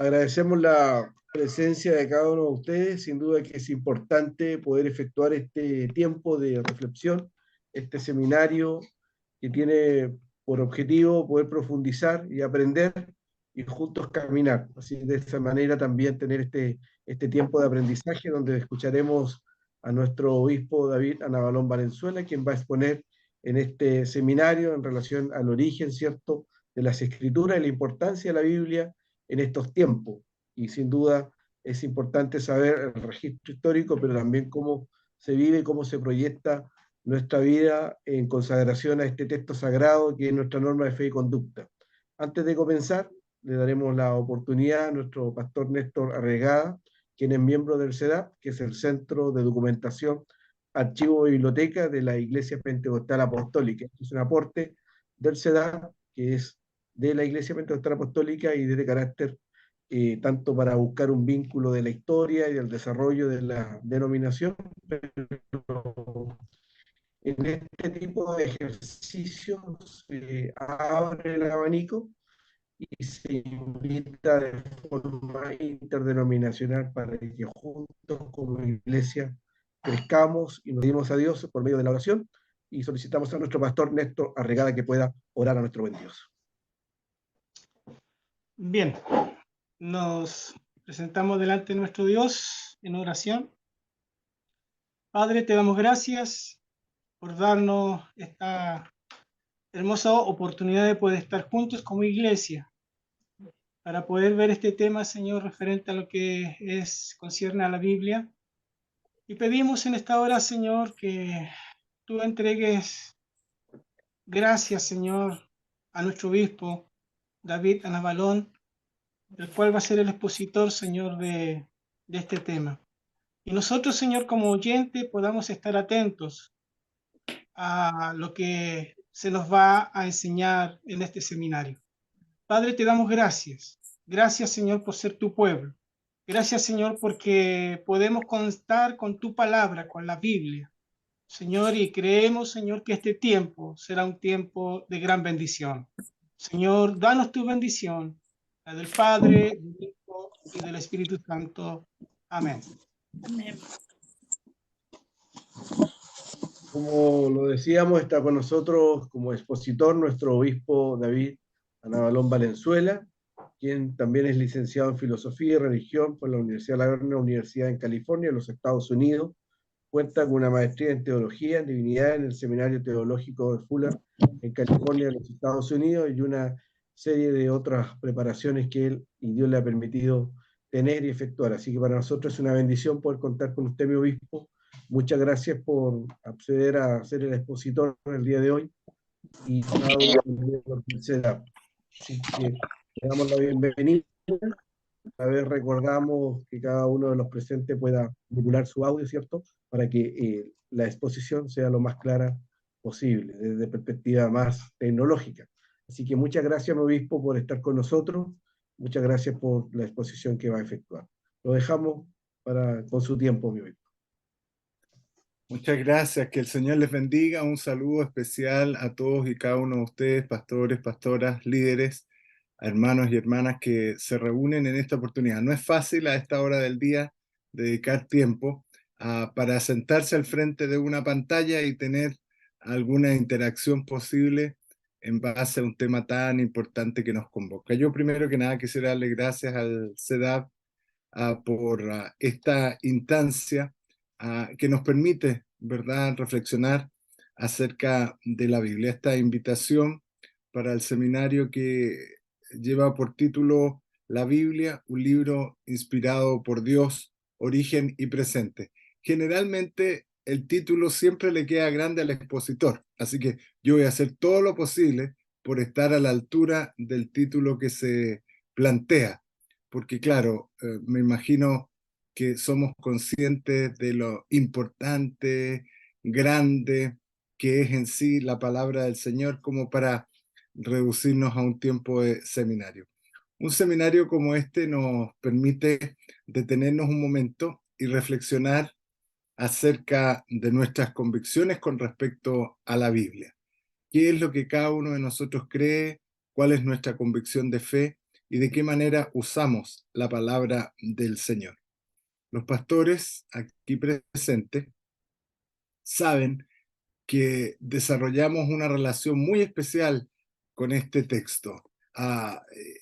Agradecemos la presencia de cada uno de ustedes. Sin duda que es importante poder efectuar este tiempo de reflexión, este seminario que tiene por objetivo poder profundizar y aprender y juntos caminar. Así de esa manera también tener este tiempo de aprendizaje donde escucharemos a nuestro obispo David Anabalón Valenzuela, quien va a exponer en este seminario en relación al origen, ¿cierto?, de las escrituras y la importancia de la Biblia en estos tiempos. Y sin duda es importante saber el registro histórico, pero también cómo se vive, cómo se proyecta nuestra vida en consagración a este texto sagrado que es nuestra norma de fe y conducta. Antes de comenzar, le daremos la oportunidad a nuestro pastor Néstor Arregada, quien es miembro del CEDAP, que es el Centro de Documentación, Archivo y Biblioteca de la Iglesia Pentecostal Apostólica. Este es un aporte del CEDAP, que es de la Iglesia Pentecostal Apostólica y de carácter tanto para buscar un vínculo de la historia y del desarrollo de la denominación, pero en este tipo de ejercicios abre el abanico y se invita de forma interdenominacional para que juntos como iglesia crezcamos y nos dimos a Dios por medio de la oración y solicitamos a nuestro pastor Néstor Arregada que pueda orar a nuestro buen Dios. Bien, nos presentamos delante de nuestro Dios en oración. Padre, te damos gracias por darnos esta hermosa oportunidad de poder estar juntos como iglesia para poder ver este tema, Señor, referente a lo que concierne a la Biblia. Y pedimos en esta hora, Señor, que tú entregues gracias, Señor, a nuestro obispo David Anabalón, el cual va a ser el expositor, Señor, de este tema. Y nosotros, Señor, como oyente, podamos estar atentos a lo que se nos va a enseñar en este seminario. Padre, te damos gracias. Gracias, Señor, por ser tu pueblo. Gracias, Señor, porque podemos contar con tu palabra, con la Biblia. Señor, y creemos, Señor, que este tiempo será un tiempo de gran bendición. Señor, danos tu bendición, la del Padre, del Hijo y del Espíritu Santo. Amén. Amén. Como lo decíamos, está con nosotros como expositor nuestro obispo David Anabalón Valenzuela, quien también es licenciado en Filosofía y Religión por la Universidad de la Universidad en California, en los Estados Unidos. Cuenta con una maestría en Teología, en Divinidad en el Seminario Teológico de Fuller, en California, en los Estados Unidos, y una serie de otras preparaciones que él y Dios le ha permitido tener y efectuar. Así que para nosotros es una bendición poder contar con usted, mi obispo. Muchas gracias por acceder a ser el expositor el día de hoy y cada uno por se da. Así que le damos la bienvenida. A ver, recordamos que cada uno de los presentes pueda manipular su audio, ¿cierto? Para que la exposición sea lo más clara posible, desde perspectiva más tecnológica. Así que muchas gracias, mi obispo, por estar con nosotros. Muchas gracias por la exposición que va a efectuar. Lo dejamos con su tiempo, mi obispo. Muchas gracias, que el Señor les bendiga. Un saludo especial a todos y cada uno de ustedes, pastores, pastoras, líderes, hermanos y hermanas que se reúnen en esta oportunidad. No es fácil a esta hora del día dedicar tiempo para sentarse al frente de una pantalla y tener alguna interacción posible en base a un tema tan importante que nos convoca. Yo primero que nada quisiera darle gracias al CEDAP por esta instancia que nos permite, ¿verdad?, reflexionar acerca de la Biblia. Esta invitación para el seminario que lleva por título La Biblia, un libro inspirado por Dios, origen y presente. Generalmente el título siempre le queda grande al expositor, así que yo voy a hacer todo lo posible por estar a la altura del título que se plantea, porque claro, me imagino que somos conscientes de lo importante, grande que es en sí la palabra del Señor como para reducirnos a un tiempo de seminario. Un seminario como este nos permite detenernos un momento y reflexionar acerca de nuestras convicciones con respecto a la Biblia. ¿Qué es lo que cada uno de nosotros cree? ¿Cuál es nuestra convicción de fe? y de qué manera usamos la palabra del Señor. Los pastores aquí presentes saben que desarrollamos una relación muy especial con este texto.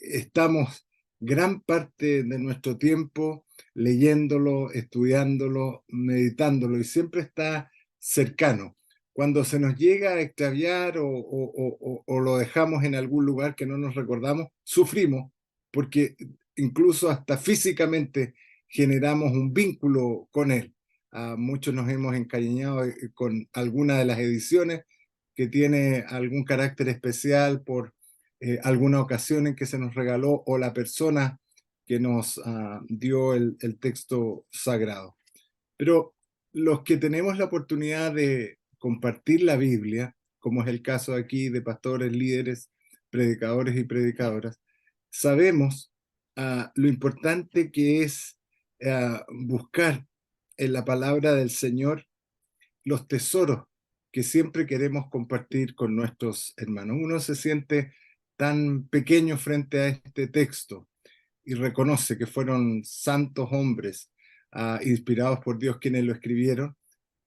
Estamos gran parte de nuestro tiempo leyéndolo, estudiándolo, meditándolo, y siempre está cercano. Cuando se nos llega a extraviar o lo dejamos en algún lugar que no nos recordamos, sufrimos, porque incluso hasta físicamente generamos un vínculo con él. Muchos nos hemos encariñado con alguna de las ediciones que tiene algún carácter especial por alguna ocasión en que se nos regaló o la persona que nos dio el texto sagrado. Pero los que tenemos la oportunidad de compartir la Biblia, como es el caso aquí de pastores, líderes, predicadores y predicadoras, sabemos lo importante que es buscar en la palabra del Señor los tesoros que siempre queremos compartir con nuestros hermanos. Uno se siente tan pequeño frente a este texto y reconoce que fueron santos hombres inspirados por Dios quienes lo escribieron,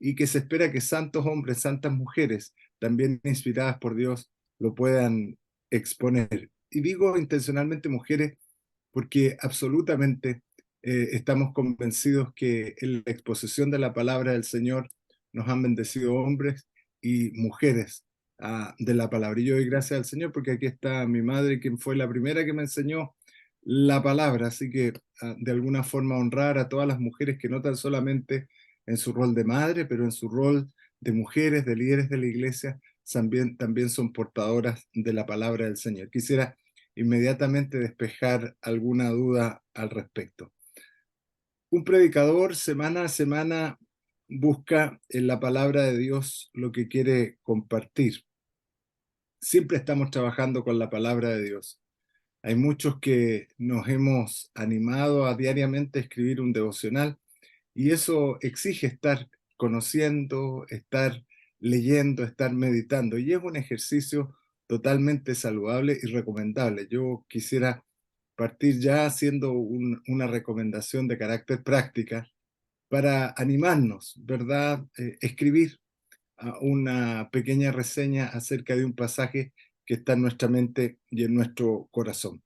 y que se espera que santos hombres, santas mujeres, también inspiradas por Dios, lo puedan exponer. Y digo intencionalmente mujeres porque absolutamente estamos convencidos que en la exposición de la palabra del Señor nos han bendecido hombres y mujeres de la palabra. Y yo doy gracias al Señor porque aquí está mi madre, quien fue la primera que me enseñó la palabra. Así que de alguna forma honrar a todas las mujeres que no tan solamente en su rol de madre, pero en su rol de mujeres, de líderes de la iglesia, también son portadoras de la palabra del Señor. Quisiera inmediatamente despejar alguna duda al respecto. Un predicador semana a semana busca en la palabra de Dios lo que quiere compartir. Siempre estamos trabajando con la palabra de Dios. Hay muchos que nos hemos animado a diariamente escribir un devocional, y eso exige estar conociendo, estar leyendo, estar meditando, y es un ejercicio totalmente saludable y recomendable. Yo quisiera partir ya haciendo una recomendación de carácter práctica para animarnos, ¿verdad? Escribir una pequeña reseña acerca de un pasaje que está en nuestra mente y en nuestro corazón.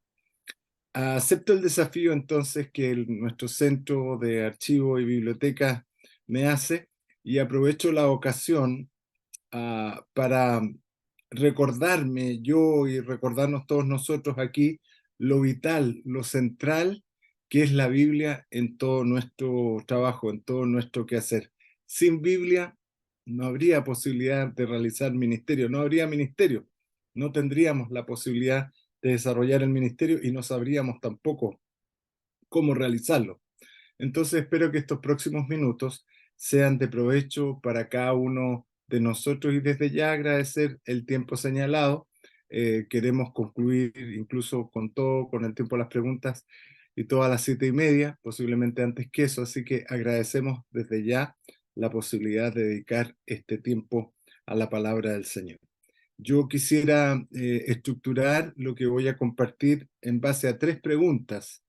Acepto el desafío entonces que nuestro centro de archivo y biblioteca me hace, y aprovecho la ocasión para recordarme yo y recordarnos todos nosotros aquí lo vital, lo central que es la Biblia en todo nuestro trabajo, en todo nuestro quehacer. Sin Biblia no habría posibilidad de realizar ministerio, no habría ministerio, no tendríamos la posibilidad de desarrollar el ministerio y no sabríamos tampoco cómo realizarlo. Entonces espero que estos próximos minutos sean de provecho para cada uno de nosotros, y desde ya agradecer el tiempo señalado. Queremos concluir incluso con el tiempo de las preguntas y todas las 7:30, posiblemente antes que eso, así que agradecemos desde ya la posibilidad de dedicar este tiempo a la palabra del Señor. Yo quisiera estructurar lo que voy a compartir en base a tres preguntas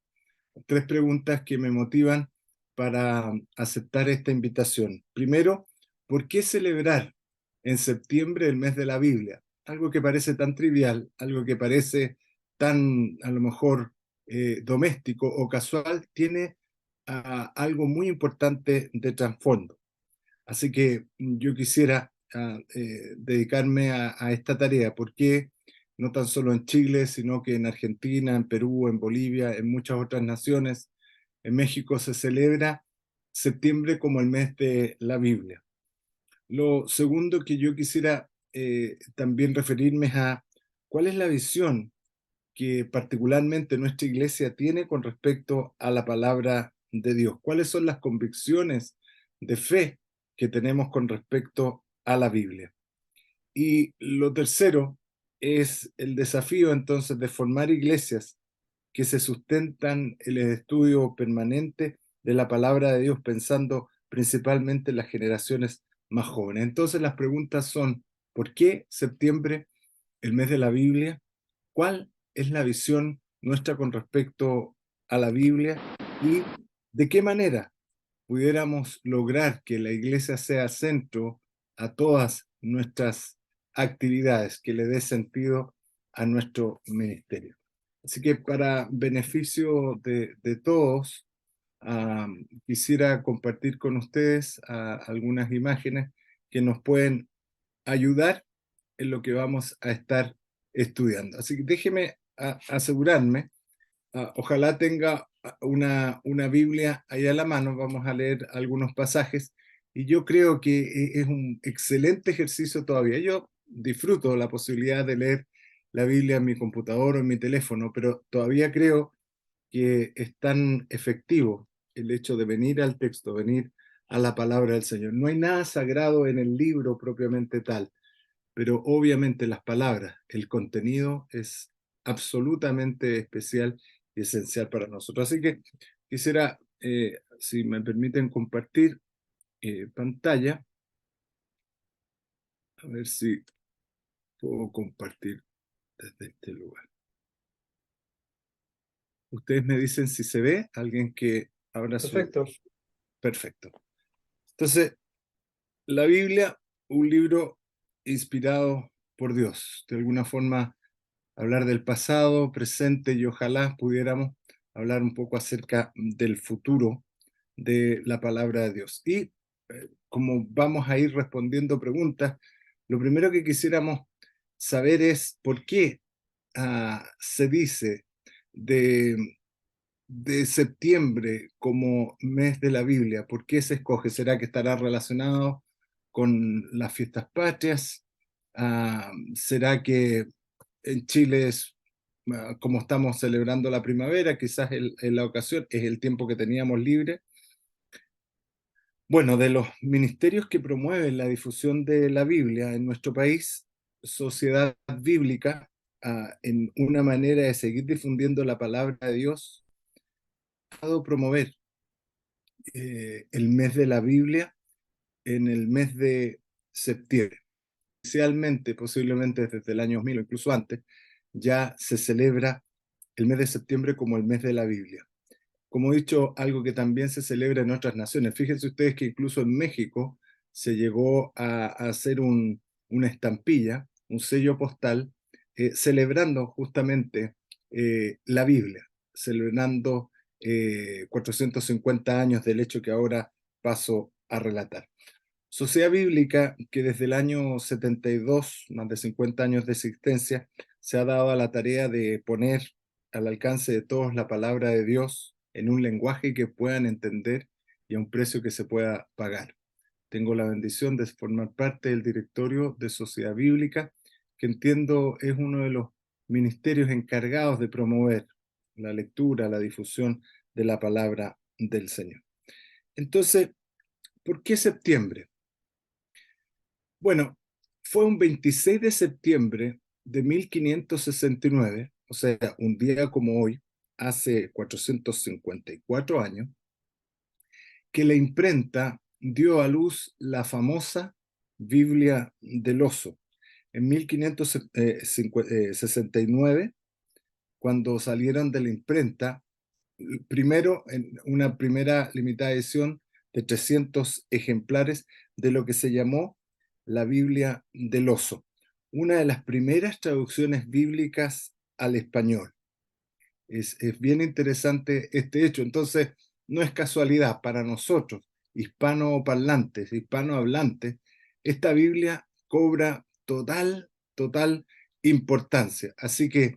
que me motivan para aceptar esta invitación. Primero, ¿por qué celebrar en septiembre el mes de la Biblia? Algo que parece tan trivial, algo que parece tan, a lo mejor, doméstico o casual, tiene algo muy importante de trasfondo. Así que yo quisiera dedicarme a esta tarea. ¿Por qué no tan solo en Chile, sino que en Argentina, en Perú, en Bolivia, en muchas otras naciones, en México se celebra septiembre como el mes de la Biblia? Lo segundo que yo quisiera también referirme es a cuál es la visión que particularmente nuestra iglesia tiene con respecto a la palabra de Dios. ¿Cuáles son las convicciones de fe que tenemos con respecto a la Biblia? Y lo tercero es el desafío entonces de formar iglesias que se sustentan en el estudio permanente de la palabra de Dios, pensando principalmente en las generaciones más jóvenes. Entonces las preguntas son: ¿por qué septiembre, el mes de la Biblia? ¿Cuál es la visión nuestra con respecto a la Biblia y de qué manera pudiéramos lograr que la iglesia sea centro a todas nuestras actividades, que le dé sentido a nuestro ministerio. Así que para beneficio de todos, quisiera compartir con ustedes algunas imágenes que nos pueden ayudar en lo que vamos a estar estudiando. Así que déjeme asegurarme. Ojalá tenga una Biblia ahí a la mano. Vamos a leer algunos pasajes y yo creo que es un excelente ejercicio todavía. Yo disfruto la posibilidad de leer la Biblia en mi computador o en mi teléfono, pero todavía creo que es tan efectivo el hecho de venir al texto, venir a la palabra del Señor. No hay nada sagrado en el libro propiamente tal, pero obviamente las palabras, el contenido es absolutamente especial y esencial para nosotros. Así que quisiera, si me permiten, compartir pantalla, a ver si puedo compartir desde este lugar. Ustedes me dicen si se ve, alguien que abra su... Perfecto. Perfecto. Entonces, la Biblia, un libro inspirado por Dios. De alguna forma, hablar del pasado, presente y ojalá pudiéramos hablar un poco acerca del futuro de la palabra de Dios. Y como vamos a ir respondiendo preguntas, lo primero que quisiéramos saber es por qué se dice de septiembre como mes de la Biblia. ¿Por qué se escoge? ¿Será que estará relacionado con las fiestas patrias? ¿Será que en Chile es, como estamos celebrando la primavera, quizás en la ocasión es el tiempo que teníamos libre? Bueno, de los ministerios que promueven la difusión de la Biblia en nuestro país, Sociedad Bíblica, en una manera de seguir difundiendo la palabra de Dios, ha promover el mes de la Biblia en el mes de septiembre. Inicialmente, posiblemente desde el año 2000 o incluso antes, ya se celebra el mes de septiembre como el mes de la Biblia. Como he dicho, algo que también se celebra en otras naciones. Fíjense ustedes que incluso en México se llegó a hacer una estampilla, un sello postal, celebrando justamente la Biblia, celebrando 450 años del hecho que ahora paso a relatar. Sociedad Bíblica, que desde el año 72, más de 50 años de existencia, se ha dado a la tarea de poner al alcance de todos la palabra de Dios en un lenguaje que puedan entender y a un precio que se pueda pagar. Tengo la bendición de formar parte del directorio de Sociedad Bíblica, que entiendo es uno de los ministerios encargados de promover la lectura, la difusión de la palabra del Señor. Entonces, ¿por qué septiembre? Bueno, fue un 26 de septiembre de 1569, o sea, un día como hoy, hace 454 años, que la imprenta dio a luz la famosa Biblia del Oso. En 1569, cuando salieron de la imprenta, primero en una primera limitada edición de 300 ejemplares de lo que se llamó la Biblia del Oso, una de las primeras traducciones bíblicas al español. Es bien interesante este hecho. Entonces, no es casualidad para nosotros, hispanoparlantes, hispanohablantes, esta Biblia cobra total importancia. Así que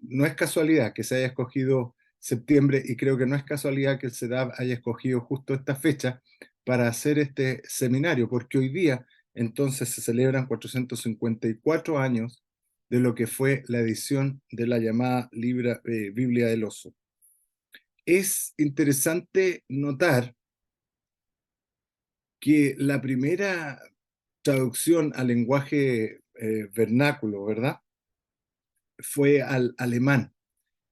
no es casualidad que se haya escogido septiembre y creo que no es casualidad que el CEDAV haya escogido justo esta fecha para hacer este seminario, porque hoy día entonces se celebran 454 años de lo que fue la edición de la llamada Biblia del Oso. Es interesante notar que la primera traducción al lenguaje vernáculo, ¿verdad?, fue al alemán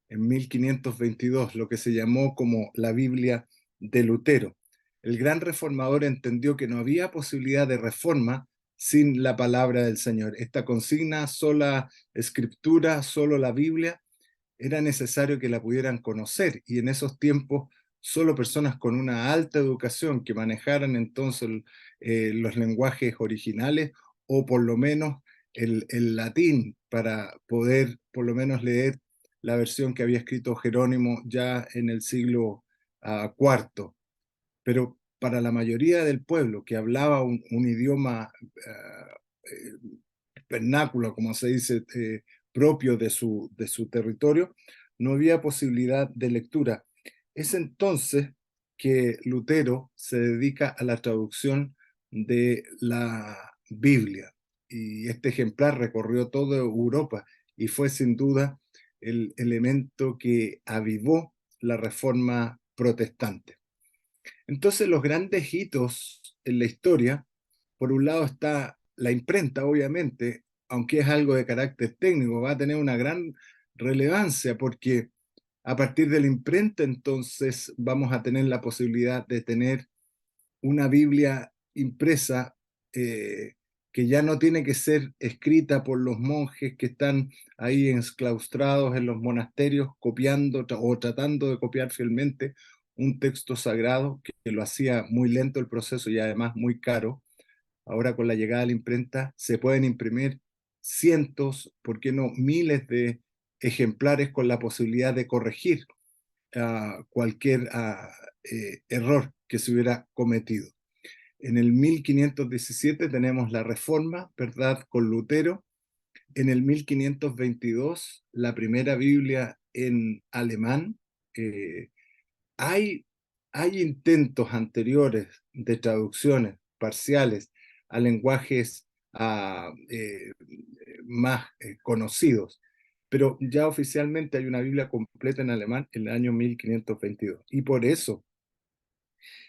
en 1522, lo que se llamó como la Biblia de Lutero. El gran reformador entendió que no había posibilidad de reforma sin la palabra del Señor. Esta consigna, sola escritura, solo la Biblia, era necesario que la pudieran conocer, y en esos tiempos solo personas con una alta educación que manejaran entonces los lenguajes originales, o por lo menos el latín, para poder por lo menos leer la versión que había escrito Jerónimo ya en el siglo IV. Pero para la mayoría del pueblo que hablaba un idioma vernáculo, como se dice, propio de su territorio, no había posibilidad de lectura. Es entonces que Lutero se dedica a la traducción de la Biblia, y este ejemplar recorrió toda Europa y fue sin duda el elemento que avivó la reforma protestante. Entonces, los grandes hitos en la historia, por un lado está la imprenta, obviamente, aunque es algo de carácter técnico, va a tener una gran relevancia, porque a partir de la imprenta entonces vamos a tener la posibilidad de tener una Biblia impresa, que ya no tiene que ser escrita por los monjes que están ahí enclaustrados en los monasterios copiando o tratando de copiar fielmente un texto sagrado, que lo hacía muy lento el proceso y además muy caro. Ahora, con la llegada de la imprenta, se pueden imprimir cientos, ¿por qué no miles de ejemplares, con la posibilidad de corregir cualquier error que se hubiera cometido. En el 1517 tenemos la Reforma, ¿verdad?, con Lutero. En el 1522, la primera Biblia en alemán. Hay, hay intentos anteriores de traducciones parciales a lenguajes más conocidos, pero ya oficialmente hay una Biblia completa en alemán en el año 1522. Y por eso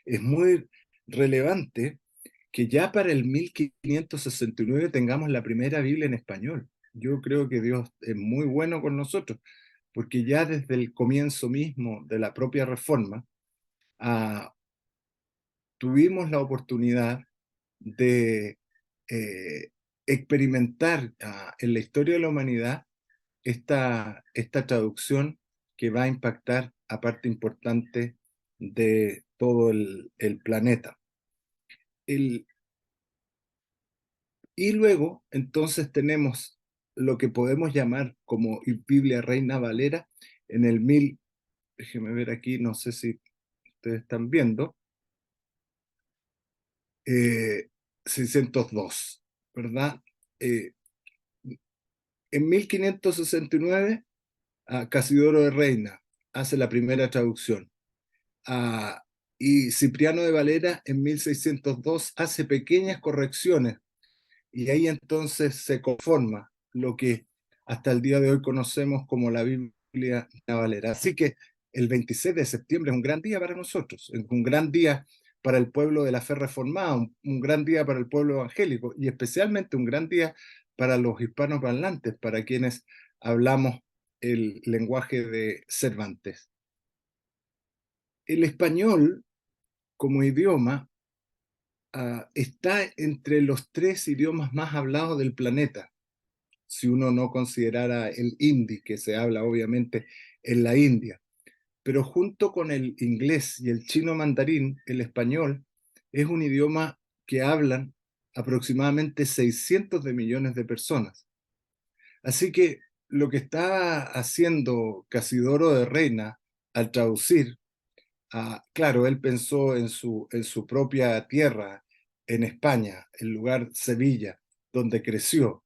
es muy relevante que ya para el 1569 tengamos la primera Biblia en español. Yo creo que Dios es muy bueno con nosotros, porque ya desde el comienzo mismo de la propia Reforma, ah, tuvimos la oportunidad de experimentar en la historia de la humanidad esta traducción que va a impactar a parte importante de todo el planeta. Y luego, entonces, tenemos lo que podemos llamar como Biblia Reina Valera en el déjeme ver aquí, no sé si ustedes están viendo, 602, ¿verdad? Eh, en 1569, Casidoro de Reina hace la primera traducción. Ah, y Cipriano de Valera en 1602 hace pequeñas correcciones, y ahí entonces se conforma lo que hasta el día de hoy conocemos como la Biblia Valera. Así que el 26 de septiembre es un gran día para nosotros, es un gran día para el pueblo de la fe reformada, un gran día para el pueblo evangélico, y especialmente un gran día para los hispanoparlantes, para quienes hablamos el lenguaje de Cervantes. El español como idioma está entre los 3 idiomas más hablados del planeta, si uno no considerara el hindi, que se habla obviamente en la India. Pero junto con el inglés y el chino mandarín, el español es un idioma que hablan aproximadamente 600 de millones de personas. Así que lo que está haciendo Casidoro de Reina al traducir, claro, él pensó en su propia tierra, en España, el lugar Sevilla, donde creció,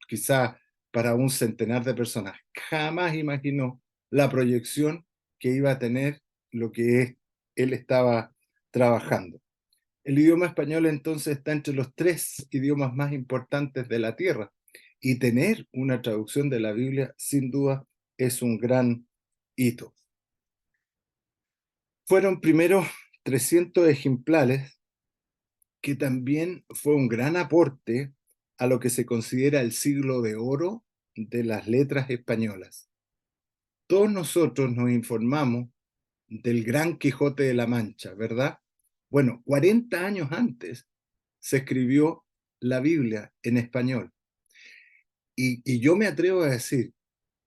quizá para un centenar de personas. Jamás imaginó la proyección que iba a tener lo que él estaba trabajando. El idioma español entonces está entre los 3 idiomas más importantes de la tierra, y tener una traducción de la Biblia sin duda es un gran hito. Fueron primero 300 ejemplares, que también fue un gran aporte a lo que se considera el siglo de oro de las letras españolas. Todos nosotros nos informamos del Gran Quijote de la Mancha, ¿verdad? Bueno, 40 años antes se escribió la Biblia en español. Y yo me atrevo a decir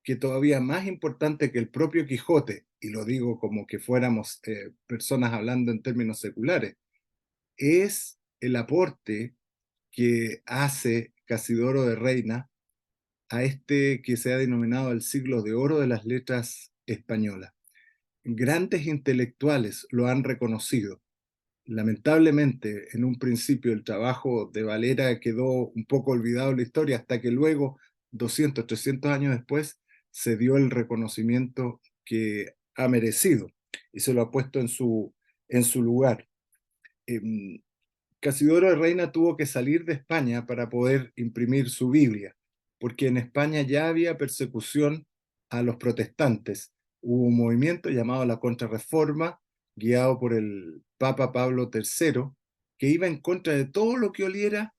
que todavía más importante que el propio Quijote, y lo digo como que fuéramos personas hablando en términos seculares, es el aporte que hace Casidoro de Reina a este que se ha denominado el siglo de oro de las letras españolas. Grandes intelectuales lo han reconocido. Lamentablemente, en un principio el trabajo de Valera quedó un poco olvidado en la historia, hasta que luego, 200, 300 años después, se dio el reconocimiento que ha merecido y se lo ha puesto en su lugar. Casidoro de Reina tuvo que salir de España para poder imprimir su Biblia, porque en España ya había persecución a los protestantes. Hubo un movimiento llamado la Contrarreforma, guiado por el Papa Pablo III, que iba en contra de todo lo que oliera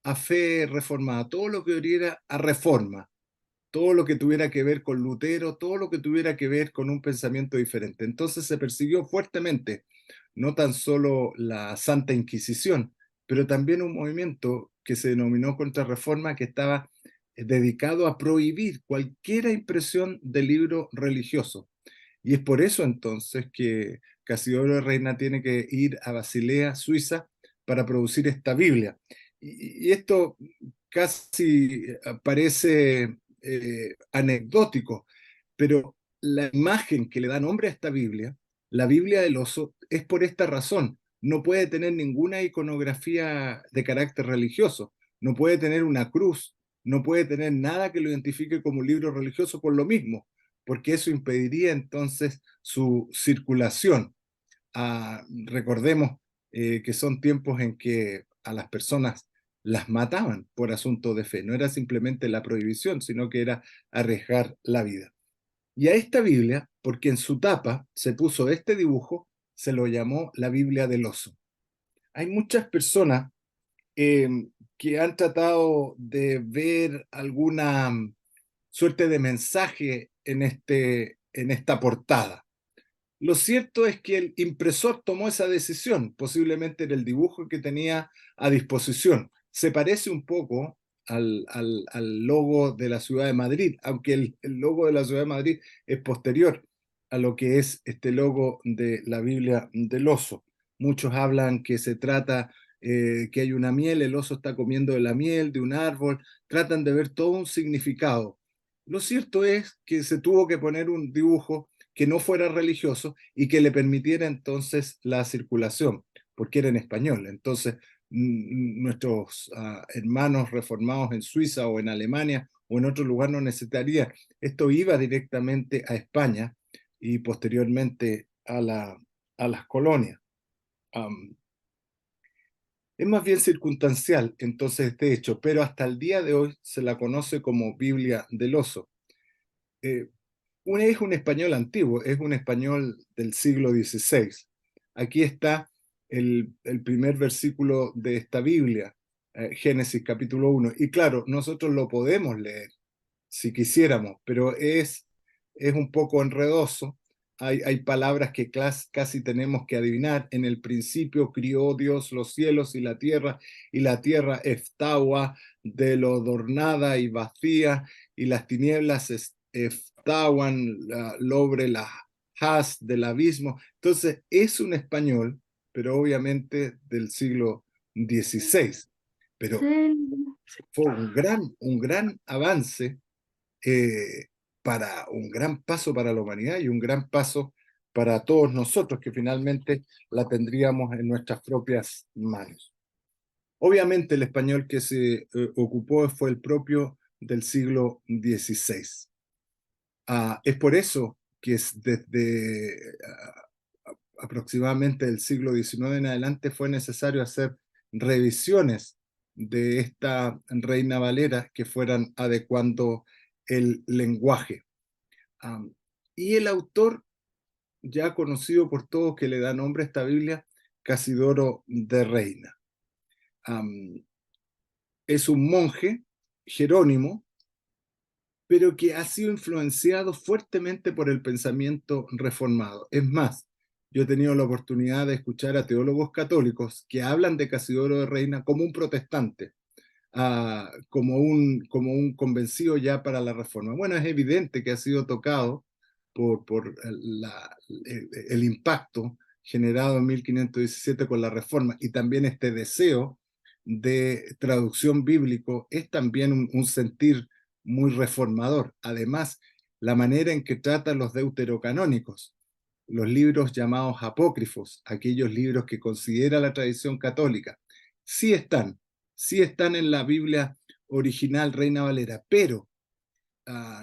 a fe reformada, todo lo que oliera a reforma, todo lo que tuviera que ver con Lutero, todo lo que tuviera que ver con un pensamiento diferente. Entonces se persiguió fuertemente no tan solo la Santa Inquisición, pero también un movimiento que se denominó Contrarreforma, que estaba dedicado a prohibir cualquier impresión de libro religioso. Y es por eso entonces que Casidoro de Reina tiene que ir a Basilea, Suiza, para producir esta Biblia. Y esto casi parece anecdótico, pero la imagen que le da nombre a esta Biblia, la Biblia del oso, es por esta razón. No puede tener ninguna iconografía de carácter religioso, no puede tener una cruz, no puede tener nada que lo identifique como un libro religioso por lo mismo, porque eso impediría entonces su circulación. Recordemos que son tiempos en que a las personas las mataban por asunto de fe. No era simplemente la prohibición, sino que era arriesgar la vida. Y a esta Biblia, porque en su tapa se puso este dibujo, se lo llamó la Biblia del oso. Hay muchas personas eh, que han tratado de ver alguna suerte de mensaje en esta portada. Lo cierto es que el impresor tomó esa decisión, posiblemente en el dibujo que tenía a disposición. Se parece un poco al logo de la ciudad de Madrid, aunque el logo de la ciudad de Madrid es posterior a lo que es este logo de la Biblia del oso. Muchos hablan que se trata que hay una miel, el oso está comiendo de la miel de un árbol, tratan de ver todo un significado. Lo cierto es que se tuvo que poner un dibujo que no fuera religioso y que le permitiera entonces la circulación, porque era en español. Entonces, nuestros hermanos reformados en Suiza o en Alemania o en otro lugar no necesitarían. Esto iba directamente a España y posteriormente a las colonias. Es más bien circunstancial entonces este hecho, pero hasta el día de hoy se la conoce como Biblia del oso. Es un español antiguo, es un español del siglo XVI. Aquí está el primer versículo de esta Biblia, Génesis capítulo 1. Y claro, nosotros lo podemos leer si quisiéramos, pero es un poco enredoso. Hay palabras que casi tenemos que adivinar. En el principio crió Dios los cielos y la tierra estaba de lo adornada y vacía, y las tinieblas estaban sobre la haz del abismo. Entonces, es un español, pero obviamente del siglo XVI. Pero fue un gran avance para un gran paso para la humanidad y un gran paso para todos nosotros, que finalmente la tendríamos en nuestras propias manos. Obviamente el español que se ocupó fue el propio del siglo XVI. Es por eso que es desde aproximadamente el siglo XIX en adelante fue necesario hacer revisiones de esta Reina Valera que fueran adecuando el lenguaje. Y el autor, ya conocido por todos, que le da nombre a esta Biblia, Casidoro de Reina. Es un monje, Jerónimo, pero que ha sido influenciado fuertemente por el pensamiento reformado. Es más, yo he tenido la oportunidad de escuchar a teólogos católicos que hablan de Casidoro de Reina como un protestante. como un convencido ya para la reforma. Bueno, es evidente que ha sido tocado por el impacto generado en 1517 con la reforma, y también este deseo de traducción bíblico es también un sentir muy reformador. Además, la manera en que trata los deuterocanónicos, los libros llamados apócrifos, aquellos libros que considera la tradición católica, sí están en la Biblia original Reina Valera, pero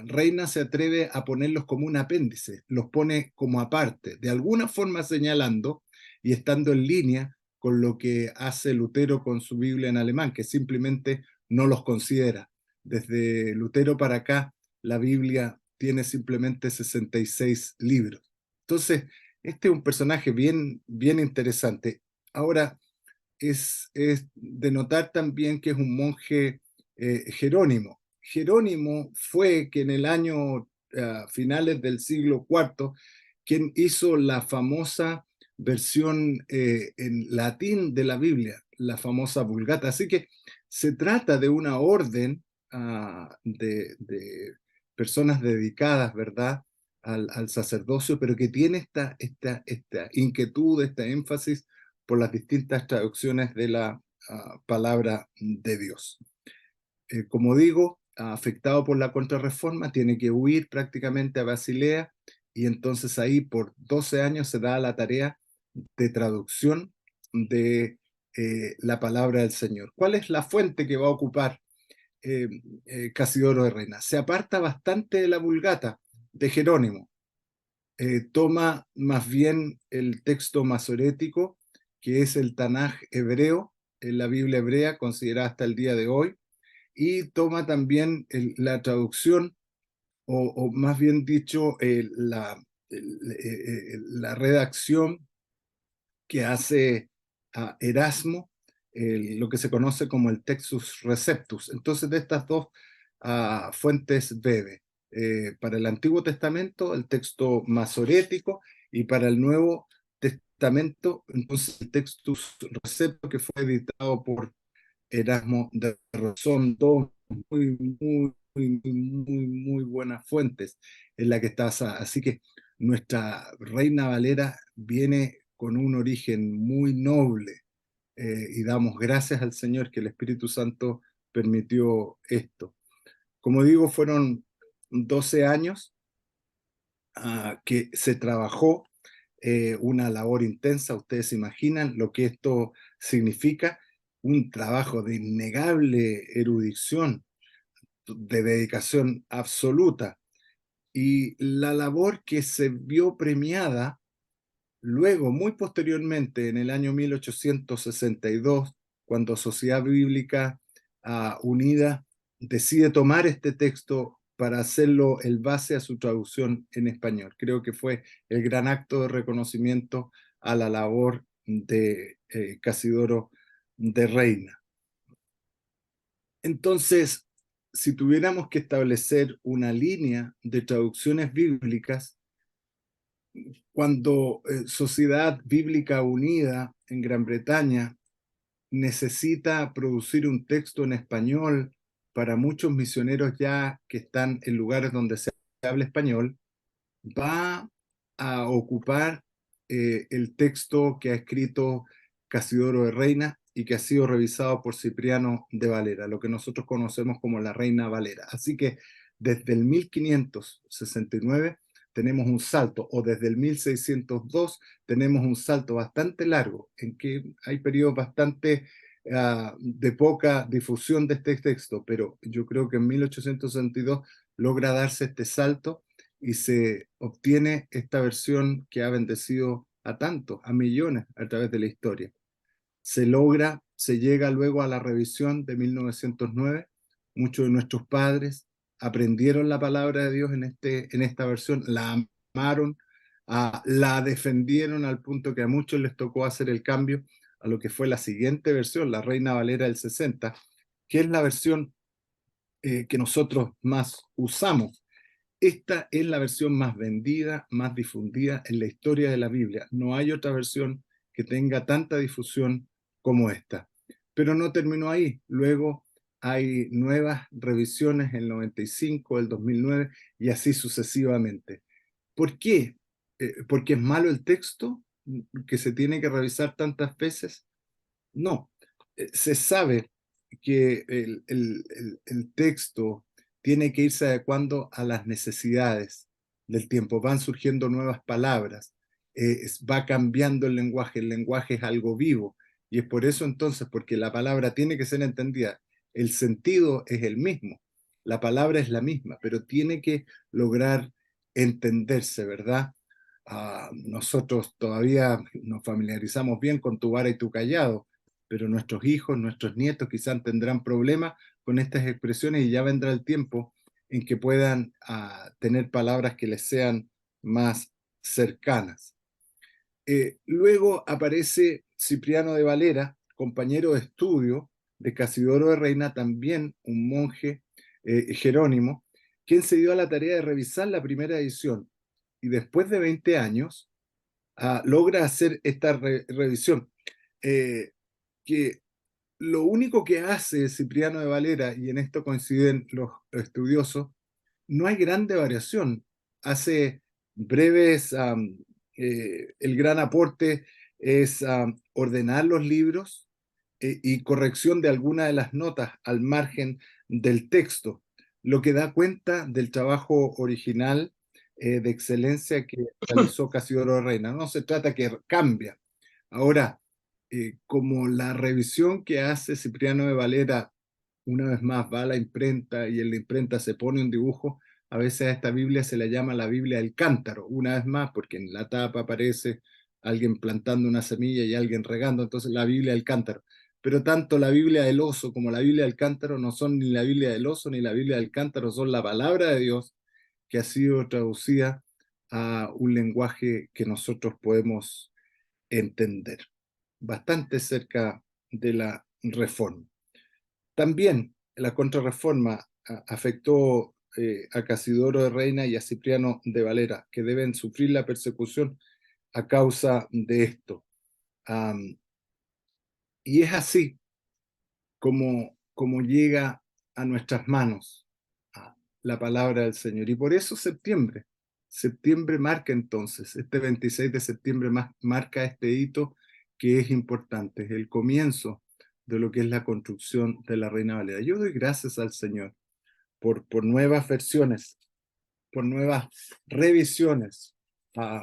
Reina se atreve a ponerlos como un apéndice, los pone como aparte, de alguna forma señalando y estando en línea con lo que hace Lutero con su Biblia en alemán, que simplemente no los considera. Desde Lutero para acá, la Biblia tiene simplemente 66 libros. Entonces, este es un personaje bien, bien interesante. Ahora, es de notar también que es un monje jerónimo. Jerónimo fue que en el año finales del siglo IV, quien hizo la famosa versión en latín de la Biblia, la famosa Vulgata. Así que se trata de una orden de personas dedicadas, ¿verdad?, al sacerdocio, pero que tiene esta inquietud, este énfasis por las distintas traducciones de la palabra de Dios. Como digo, afectado por la contrarreforma, tiene que huir prácticamente a Basilea, y entonces ahí por 12 años se da la tarea de traducción de la palabra del Señor. ¿Cuál es la fuente que va a ocupar Casidoro de Reina? Se aparta bastante de la Vulgata de Jerónimo. Toma más bien el texto masorético, que es el Tanaj hebreo, en la Biblia hebrea considerada hasta el día de hoy, y toma también la traducción, o más bien dicho, la redacción que hace Erasmo, lo que se conoce como el Textus Receptus. Entonces, de estas dos fuentes bebe. Para el Antiguo Testamento, el texto masorético, y para el Nuevo Testamento, entonces el Textus Receptus, que fue editado por Erasmo de Rotterdam. Son dos muy buenas fuentes en la que está basada. Así que nuestra Reina Valera viene con un origen muy noble, y damos gracias al Señor que el Espíritu Santo permitió esto. Como digo, fueron 12 años que se trabajó, una labor intensa. Ustedes se imaginan lo que esto significa, un trabajo de innegable erudición, de dedicación absoluta, y la labor que se vio premiada luego, muy posteriormente, en el año 1862, cuando Sociedad Bíblica Unida decide tomar este texto para hacerlo el base a su traducción en español. Creo que fue el gran acto de reconocimiento a la labor de Casidoro de Reina. Entonces, si tuviéramos que establecer una línea de traducciones bíblicas, cuando Sociedad Bíblica Unida en Gran Bretaña necesita producir un texto en español para muchos misioneros ya que están en lugares donde se habla español, va a ocupar el texto que ha escrito Casidoro de Reina y que ha sido revisado por Cipriano de Valera, lo que nosotros conocemos como la Reina Valera. Así que desde el 1569 tenemos un salto, o desde el 1602 tenemos un salto bastante largo, en que hay periodos bastante de poca difusión de este texto, pero yo creo que en 1862 logra darse este salto y se obtiene esta versión que ha bendecido a tantos, a millones a través de la historia. Se llega luego a la revisión de 1909. Muchos de nuestros padres aprendieron la palabra de Dios en esta versión, la amaron, la defendieron al punto que a muchos les tocó hacer el cambio a lo que fue la siguiente versión, la Reina Valera del 60, que es la versión que nosotros más usamos. Esta es la versión más vendida, más difundida en la historia de la Biblia. No hay otra versión que tenga tanta difusión como esta. Pero no terminó ahí. Luego hay nuevas revisiones en el 95, el 2009 y así sucesivamente. ¿Por qué? ¿Porque es malo el texto que se tiene que revisar tantas veces? No, se sabe que el texto tiene que irse adecuando a las necesidades del tiempo. Van surgiendo nuevas palabras, va cambiando el lenguaje es algo vivo. Y es por eso entonces, porque la palabra tiene que ser entendida, el sentido es el mismo, la palabra es la misma, pero tiene que lograr entenderse, ¿verdad? Nosotros todavía nos familiarizamos bien con tu vara y tu callado, pero nuestros hijos, nuestros nietos quizás tendrán problemas con estas expresiones y ya vendrá el tiempo en que puedan tener palabras que les sean más cercanas. Luego aparece Cipriano de Valera, compañero de estudio de Casidoro de Reina, también un monje jerónimo, quien se dio a la tarea de revisar la primera edición y después de 20 años logra hacer esta revisión. Que lo único que hace Cipriano de Valera, y en esto coinciden los estudiosos, no hay grande variación. Hace breves, el gran aporte es ordenar los libros y corrección de alguna de las notas al margen del texto, lo que da cuenta del trabajo original de excelencia que realizó Casidoro de Reina. No se trata que cambia. Ahora, como la revisión que hace Cipriano de Valera, una vez más va a la imprenta y en la imprenta se pone un dibujo, a veces a esta Biblia se la llama la Biblia del cántaro, una vez más, porque en la tapa aparece alguien plantando una semilla y alguien regando, entonces la Biblia del cántaro. Pero tanto la Biblia del oso como la Biblia del cántaro no son ni la Biblia del oso ni la Biblia del cántaro, son la palabra de Dios que ha sido traducida a un lenguaje que nosotros podemos entender, bastante cerca de la reforma. También la contrarreforma afectó a Casidoro de Reina y a Cipriano de Valera, que deben sufrir la persecución a causa de esto. Y es así como llega a nuestras manos la palabra del Señor. Y por eso septiembre marca entonces, este 26 de septiembre marca este hito que es importante, es el comienzo de lo que es la construcción de la Reina Valera. Yo doy gracias al Señor por nuevas versiones, por nuevas revisiones,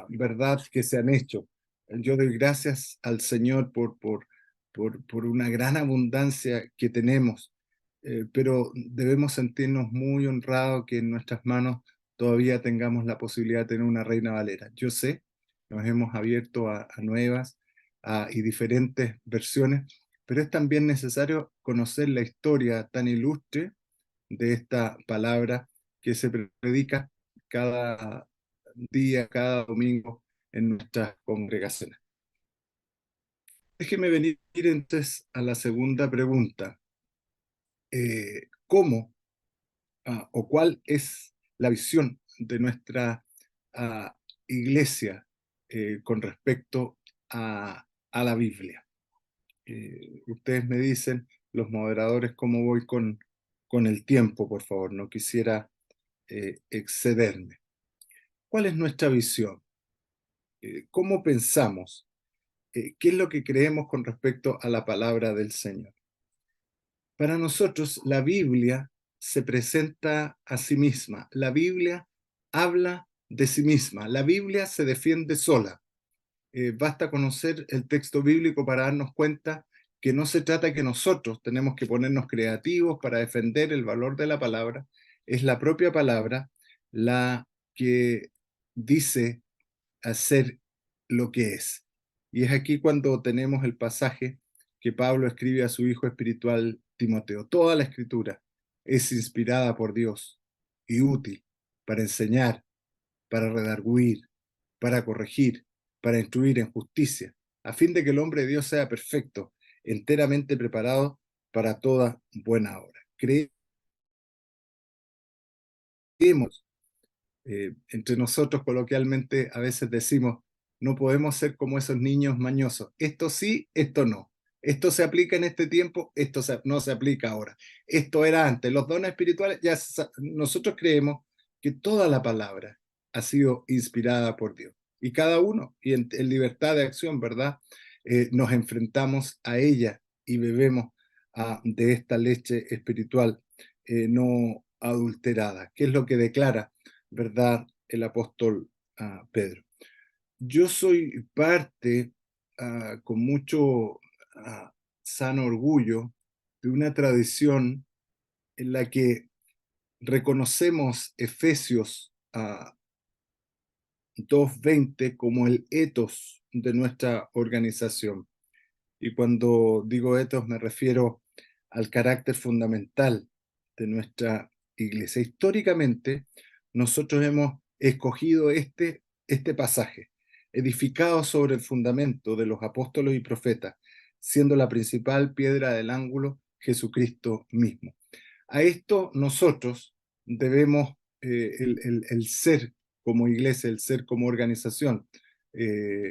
verdad, que se han hecho. Yo doy gracias al Señor por una gran abundancia que tenemos, pero debemos sentirnos muy honrados que en nuestras manos todavía tengamos la posibilidad de tener una Reina Valera. Yo sé, nos hemos abierto a nuevas y diferentes versiones, pero es también necesario conocer la historia tan ilustre de esta palabra que se predica cada día, cada domingo en nuestras congregaciones. Déjeme venir entonces a la segunda pregunta. ¿Cómo o cuál es la visión de nuestra iglesia con respecto a la Biblia? Ustedes me dicen, los moderadores, cómo voy con el tiempo, por favor. No quisiera excederme. ¿Cuál es nuestra visión? ¿Cómo pensamos? ¿Qué es lo que creemos con respecto a la palabra del Señor? Para nosotros, la Biblia se presenta a sí misma. La Biblia habla de sí misma. La Biblia se defiende sola. Basta conocer el texto bíblico para darnos cuenta que no se trata que nosotros tenemos que ponernos creativos para defender el valor de la palabra. Es la propia palabra la que dice hacer lo que es. Y es aquí cuando tenemos el pasaje que Pablo escribe a su hijo espiritual Timoteo. Toda la escritura es inspirada por Dios y útil para enseñar, para redarguir, para corregir, para instruir en justicia, a fin de que el hombre de Dios sea perfecto, enteramente preparado para toda buena obra. Creemos, entre nosotros coloquialmente a veces decimos, no podemos ser como esos niños mañosos. Esto sí, esto no. Esto se aplica en este tiempo, no se aplica ahora. Esto era antes. Los dones espirituales, nosotros creemos que toda la palabra ha sido inspirada por Dios. Y cada uno, y en libertad de acción, ¿verdad? Nos enfrentamos a ella y bebemos de esta leche espiritual no adulterada, que es lo que declara, ¿verdad?, el apóstol Pedro. Yo soy parte, con mucho sano orgullo, de una tradición en la que reconocemos Efesios 2:20 como el ethos de nuestra organización. Y cuando digo ethos me refiero al carácter fundamental de nuestra iglesia. Históricamente, nosotros hemos escogido este pasaje, edificado sobre el fundamento de los apóstoles y profetas, siendo la principal piedra del ángulo Jesucristo mismo. A esto nosotros debemos el ser como iglesia, el ser como organización.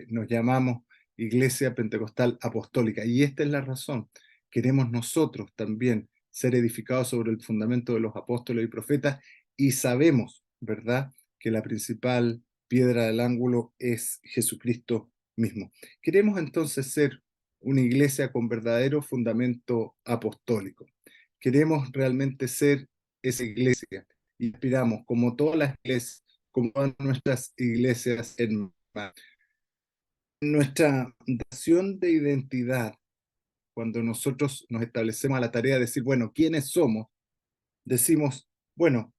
Nos llamamos Iglesia Pentecostal Apostólica, y esta es la razón. Queremos nosotros también ser edificados sobre el fundamento de los apóstoles y profetas, y sabemos, ¿verdad?, que la principal piedra del ángulo es Jesucristo mismo. Queremos entonces ser una iglesia con verdadero fundamento apostólico. Queremos realmente ser esa iglesia y aspiramos, como todas las iglesias, como todas nuestras iglesias en nuestra nación de identidad. Cuando nosotros nos establecemos a la tarea de decir, bueno, ¿quiénes somos? Decimos, bueno,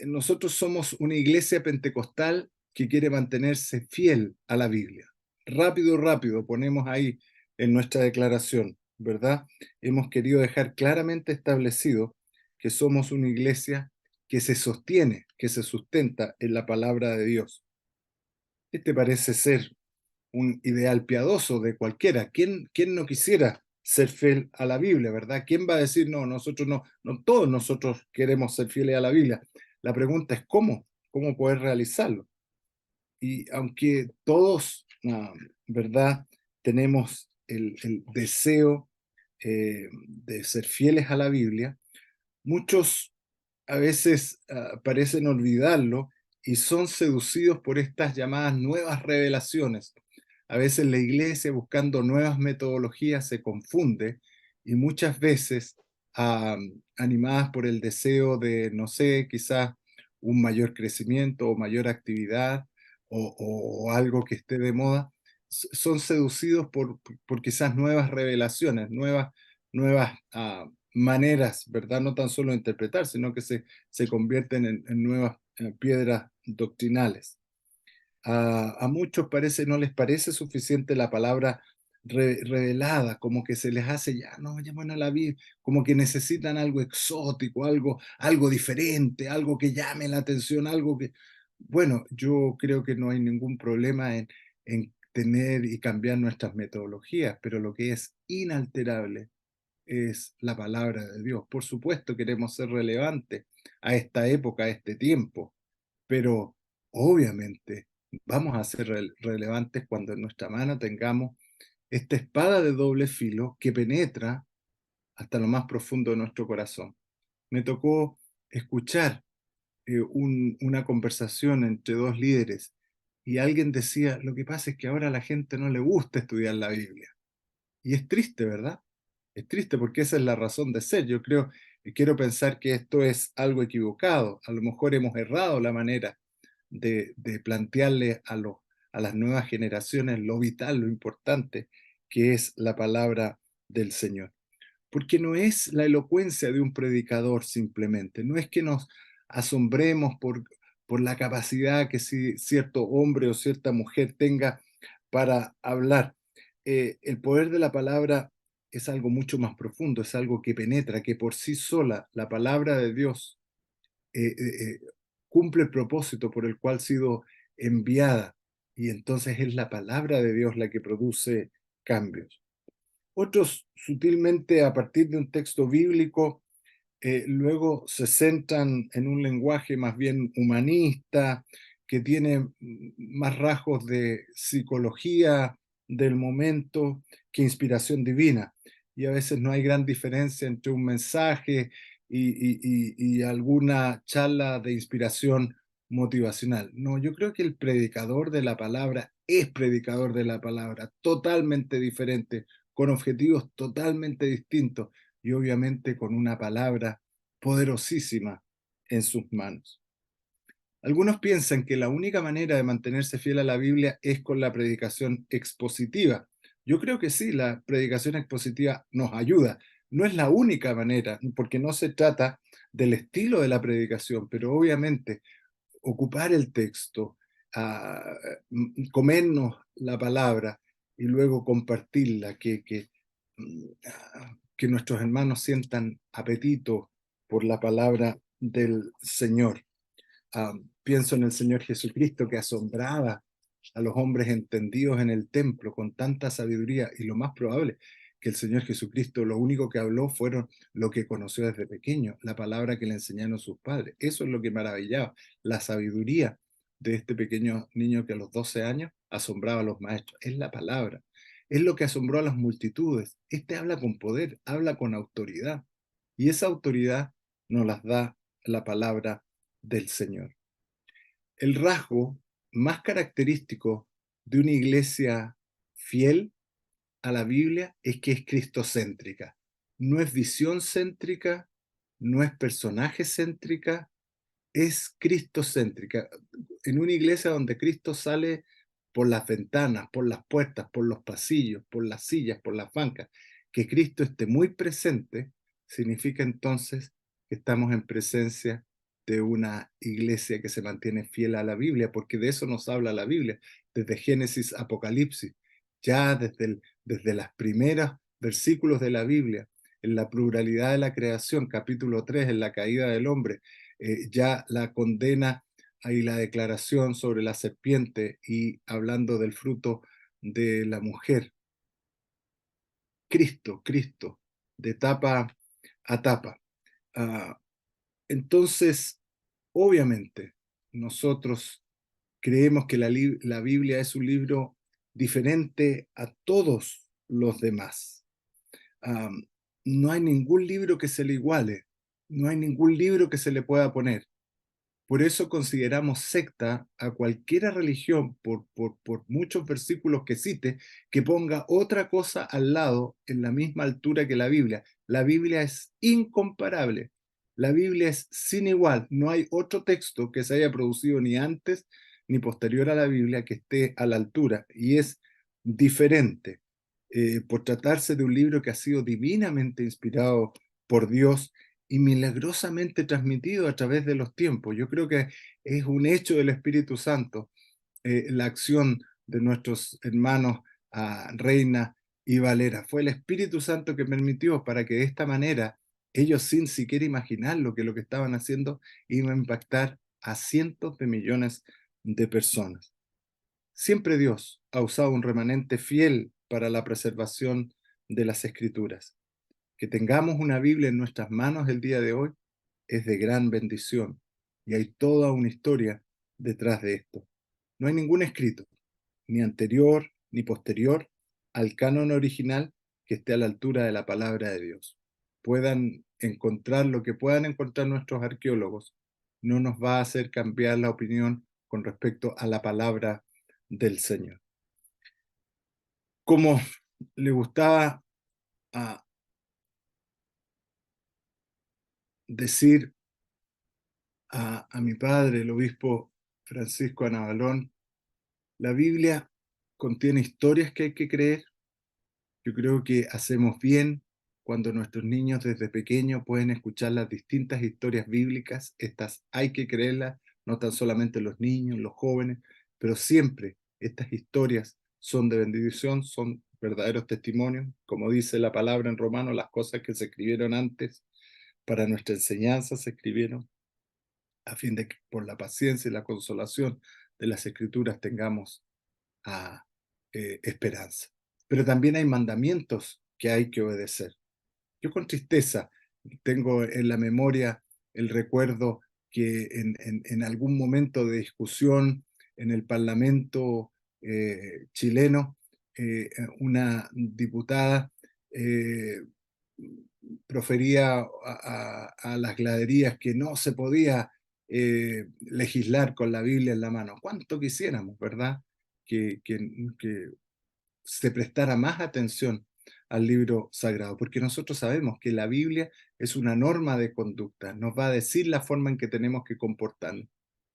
nosotros somos una iglesia pentecostal que quiere mantenerse fiel a la Biblia. Rápido, rápido, ponemos ahí en nuestra declaración, ¿verdad? Hemos querido dejar claramente establecido que somos una iglesia que se sostiene, que se sustenta en la palabra de Dios. Este parece ser un ideal piadoso de cualquiera. ¿Quién no quisiera ser fiel a la Biblia, verdad? ¿Quién va a decir, no, nosotros no, todos nosotros queremos ser fieles a la Biblia? La pregunta es cómo poder realizarlo. Y aunque todos, ¿verdad?, tenemos el deseo de ser fieles a la Biblia, muchos a veces parecen olvidarlo y son seducidos por estas llamadas nuevas revelaciones. A veces la iglesia, buscando nuevas metodologías, se confunde, y muchas veces, animadas por el deseo de, no sé, quizás un mayor crecimiento o mayor actividad o algo que esté de moda, son seducidos por quizás nuevas revelaciones, nuevas maneras, ¿verdad? No tan solo de interpretar, sino que se convierten en nuevas piedras doctrinales. A muchos no les parece suficiente la palabra revelada, como que se les hace ya, no, ya bueno, la vida, como que necesitan algo exótico, algo diferente, algo que llame la atención, algo que... Bueno, yo creo que no hay ningún problema en tener y cambiar nuestras metodologías, pero lo que es inalterable es la palabra de Dios. Por supuesto, queremos ser relevantes a esta época, a este tiempo, pero obviamente vamos a ser relevantes cuando en nuestra mano tengamos esta espada de doble filo que penetra hasta lo más profundo de nuestro corazón. Me tocó escuchar una conversación entre dos líderes, y alguien decía, lo que pasa es que ahora a la gente no le gusta estudiar la Biblia. Y es triste, ¿verdad? Es triste porque esa es la razón de ser. Yo creo y quiero pensar que esto es algo equivocado. A lo mejor hemos errado la manera de plantearle a las nuevas generaciones lo vital, lo importante que es la palabra del Señor. Porque no es la elocuencia de un predicador simplemente, no es que nos asombremos por la capacidad que cierto hombre o cierta mujer tenga para hablar. El poder de la palabra es algo mucho más profundo, es algo que penetra, que por sí sola la palabra de Dios cumple el propósito por el cual ha sido enviada, y entonces es la palabra de Dios la que produce cambios. Otros, sutilmente, a partir de un texto bíblico, luego se centran en un lenguaje más bien humanista, que tiene más rasgos de psicología del momento que inspiración divina. Y a veces no hay gran diferencia entre un mensaje y alguna charla de inspiración motivacional. No, yo creo que el predicador de la palabra es predicador de la palabra, totalmente diferente, con objetivos totalmente distintos y obviamente con una palabra poderosísima en sus manos. Algunos piensan que la única manera de mantenerse fiel a la Biblia es con la predicación expositiva. Yo creo que sí, la predicación expositiva nos ayuda. No es la única manera, porque no se trata del estilo de la predicación, pero obviamente ocupar el texto, comernos la palabra y luego compartirla, que nuestros hermanos sientan apetito por la palabra del Señor. Pienso en el Señor Jesucristo que asombraba a los hombres entendidos en el templo con tanta sabiduría, y lo más probable que el Señor Jesucristo lo único que habló fueron lo que conoció desde pequeño, la palabra que le enseñaron sus padres. Eso es lo que maravillaba, la sabiduría de este pequeño niño que a los 12 años asombraba a los maestros. Es la palabra, es lo que asombró a las multitudes. Este habla con poder, habla con autoridad, y esa autoridad nos las da la palabra del Señor. El rasgo más característico de una iglesia fiel a la Biblia es que es cristocéntrica. No es visión céntrica, no es personaje céntrica, es cristocéntrica. En una iglesia donde Cristo sale por las ventanas, por las puertas, por los pasillos, por las sillas, por las bancas, que Cristo esté muy presente, significa entonces que estamos en presencia de una iglesia que se mantiene fiel a la Biblia, porque de eso nos habla la Biblia, desde Génesis a Apocalipsis, ya desde los primeros versículos de la Biblia, en la pluralidad de la creación, capítulo 3, en la caída del hombre, ya la condena y la declaración sobre la serpiente y hablando del fruto de la mujer. Cristo, de tapa a tapa. Entonces, obviamente, nosotros creemos que la Biblia es un libro diferente a todos los demás. No hay ningún libro que se le iguale, no hay ningún libro que se le pueda poner. Por eso consideramos secta a cualquier religión, por muchos versículos que cite, que ponga otra cosa al lado en la misma altura que la Biblia. La Biblia es incomparable. La Biblia es sin igual. No hay otro texto que se haya producido ni antes ni posterior a la Biblia que esté a la altura. Y es diferente. Por tratarse de un libro que ha sido divinamente inspirado por Dios y milagrosamente transmitido a través de los tiempos. Yo creo que es un hecho del Espíritu Santo, la acción de nuestros hermanos Reina y Valera. Fue el Espíritu Santo que permitió para que de esta manera ellos, sin siquiera imaginar lo que estaban haciendo, iba a impactar a cientos de millones de personas. Siempre Dios ha usado un remanente fiel para la preservación de las Escrituras. Que tengamos una Biblia en nuestras manos el día de hoy es de gran bendición, y hay toda una historia detrás de esto. No hay ningún escrito, ni anterior ni posterior al canon original, que esté a la altura de la palabra de Dios. Puedan encontrar lo que puedan encontrar nuestros arqueólogos, no nos va a hacer cambiar la opinión con respecto a la palabra del Señor. Como le gustaba decir a mi padre, el obispo Francisco Anabalón, la Biblia contiene historias que hay que creer. Yo creo que hacemos bien cuando nuestros niños desde pequeños pueden escuchar las distintas historias bíblicas. Estas hay que creerlas, no tan solamente los niños, los jóvenes, pero siempre estas historias son de bendición, son verdaderos testimonios. Como dice la palabra en Romanos, las cosas que se escribieron antes para nuestra enseñanza se escribieron a fin de que por la paciencia y la consolación de las Escrituras tengamos esperanza. Pero también hay mandamientos que hay que obedecer. Yo con tristeza tengo en la memoria el recuerdo que en algún momento de discusión en el Parlamento chileno una diputada profería a las graderías que no se podía legislar con la Biblia en la mano. ¿Cuánto quisiéramos, verdad? Que se prestara más atención al libro sagrado, porque nosotros sabemos que la Biblia es una norma de conducta, nos va a decir la forma en que tenemos que comportarnos.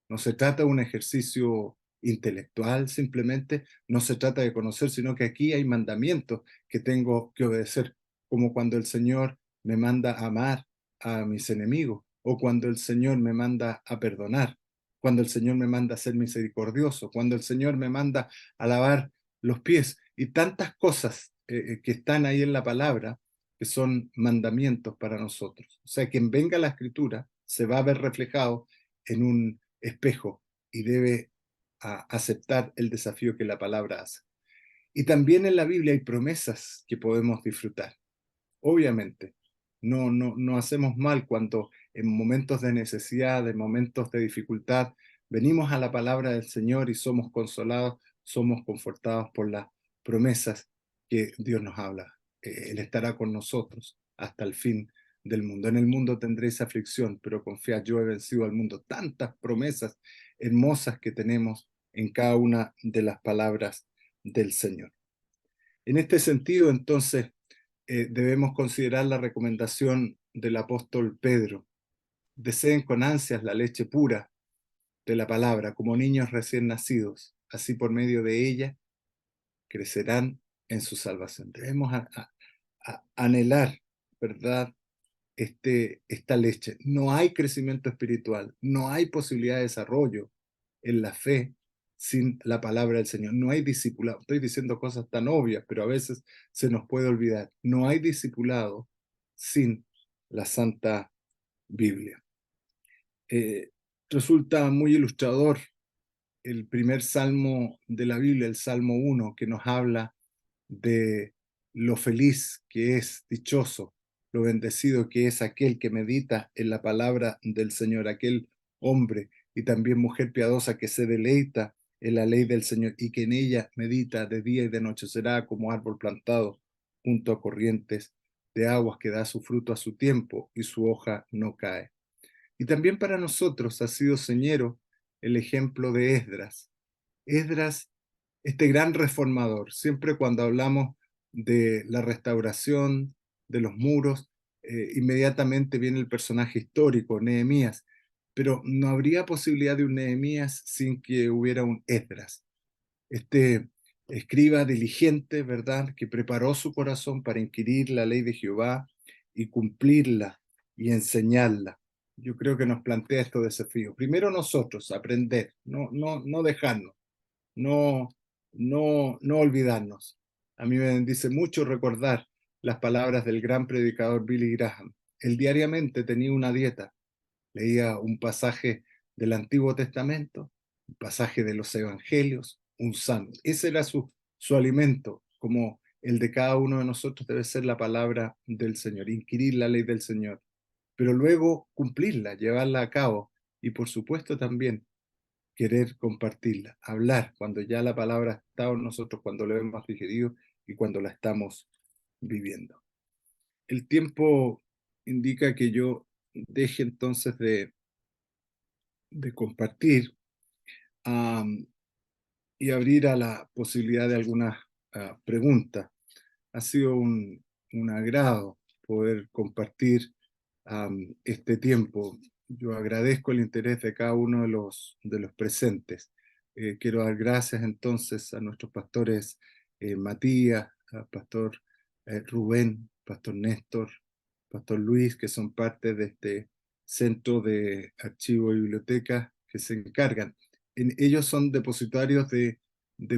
No se trata de un ejercicio intelectual simplemente, no se trata de conocer, sino que aquí hay mandamientos que tengo que obedecer, como cuando el Señor me manda a amar a mis enemigos, o cuando el Señor me manda a perdonar, cuando el Señor me manda a ser misericordioso, cuando el Señor me manda a lavar los pies, y tantas cosas que están ahí en la palabra, que son mandamientos para nosotros. O sea, quien venga a la Escritura se va a ver reflejado en un espejo y debe aceptar el desafío que la palabra hace. Y también en la Biblia hay promesas que podemos disfrutar. Obviamente, no hacemos mal cuando en momentos de necesidad, en momentos de dificultad, venimos a la palabra del Señor y somos consolados, somos confortados por las promesas que Dios nos habla. Él estará con nosotros hasta el fin del mundo. En el mundo tendréis aflicción, pero confiad, yo he vencido al mundo. Tantas promesas hermosas que tenemos en cada una de las palabras del Señor. En este sentido, entonces, debemos considerar la recomendación del apóstol Pedro. Deseen con ansias la leche pura de la palabra, como niños recién nacidos. Así por medio de ella crecerán en su salvación. Debemos anhelar, ¿verdad? Esta leche. No hay crecimiento espiritual, no hay posibilidad de desarrollo en la fe sin la palabra del Señor. No hay discipulado. Estoy diciendo cosas tan obvias, pero a veces se nos puede olvidar. No hay discipulado sin la Santa Biblia. Resulta muy ilustrador el primer salmo de la Biblia, el Salmo 1, que nos habla de lo feliz que es, dichoso, lo bendecido que es aquel que medita en la palabra del Señor, aquel hombre y también mujer piadosa que se deleita en la ley del Señor y que en ella medita de día y de noche. Será como árbol plantado junto a corrientes de aguas que da su fruto a su tiempo y su hoja no cae. Y también para nosotros ha sido señero el ejemplo de Esdras. Esdras, este gran reformador, siempre cuando hablamos de la restauración de los muros, inmediatamente viene el personaje histórico, Nehemías, pero no habría posibilidad de un Nehemías sin que hubiera un Esdras. Este escriba diligente, ¿verdad?, que preparó su corazón para inquirir la ley de Jehová y cumplirla y enseñarla. Yo creo que nos plantea estos desafíos. Primero nosotros, aprender, no dejarnos, no, no olvidarnos. A mí me bendice mucho recordar las palabras del gran predicador Billy Graham. Él diariamente tenía una dieta, leía un pasaje del Antiguo Testamento, un pasaje de los Evangelios, un salmo. Ese era su alimento, como el de cada uno de nosotros debe ser la palabra del Señor, inquirir la ley del Señor, pero luego cumplirla, llevarla a cabo y por supuesto también querer compartirla, hablar cuando ya la palabra ha estado en nosotros, cuando lo hemos digerido y cuando la estamos viviendo. El tiempo indica que yo deje entonces de compartir y abrir a la posibilidad de algunas preguntas. Ha sido un agrado poder compartir este tiempo. Yo agradezco el interés de cada uno de los presentes. Quiero dar gracias entonces a nuestros pastores Matías, a pastor Rubén, pastor Néstor, pastor Luis, que son parte de este centro de archivo y biblioteca que se encargan. Ellos son depositarios de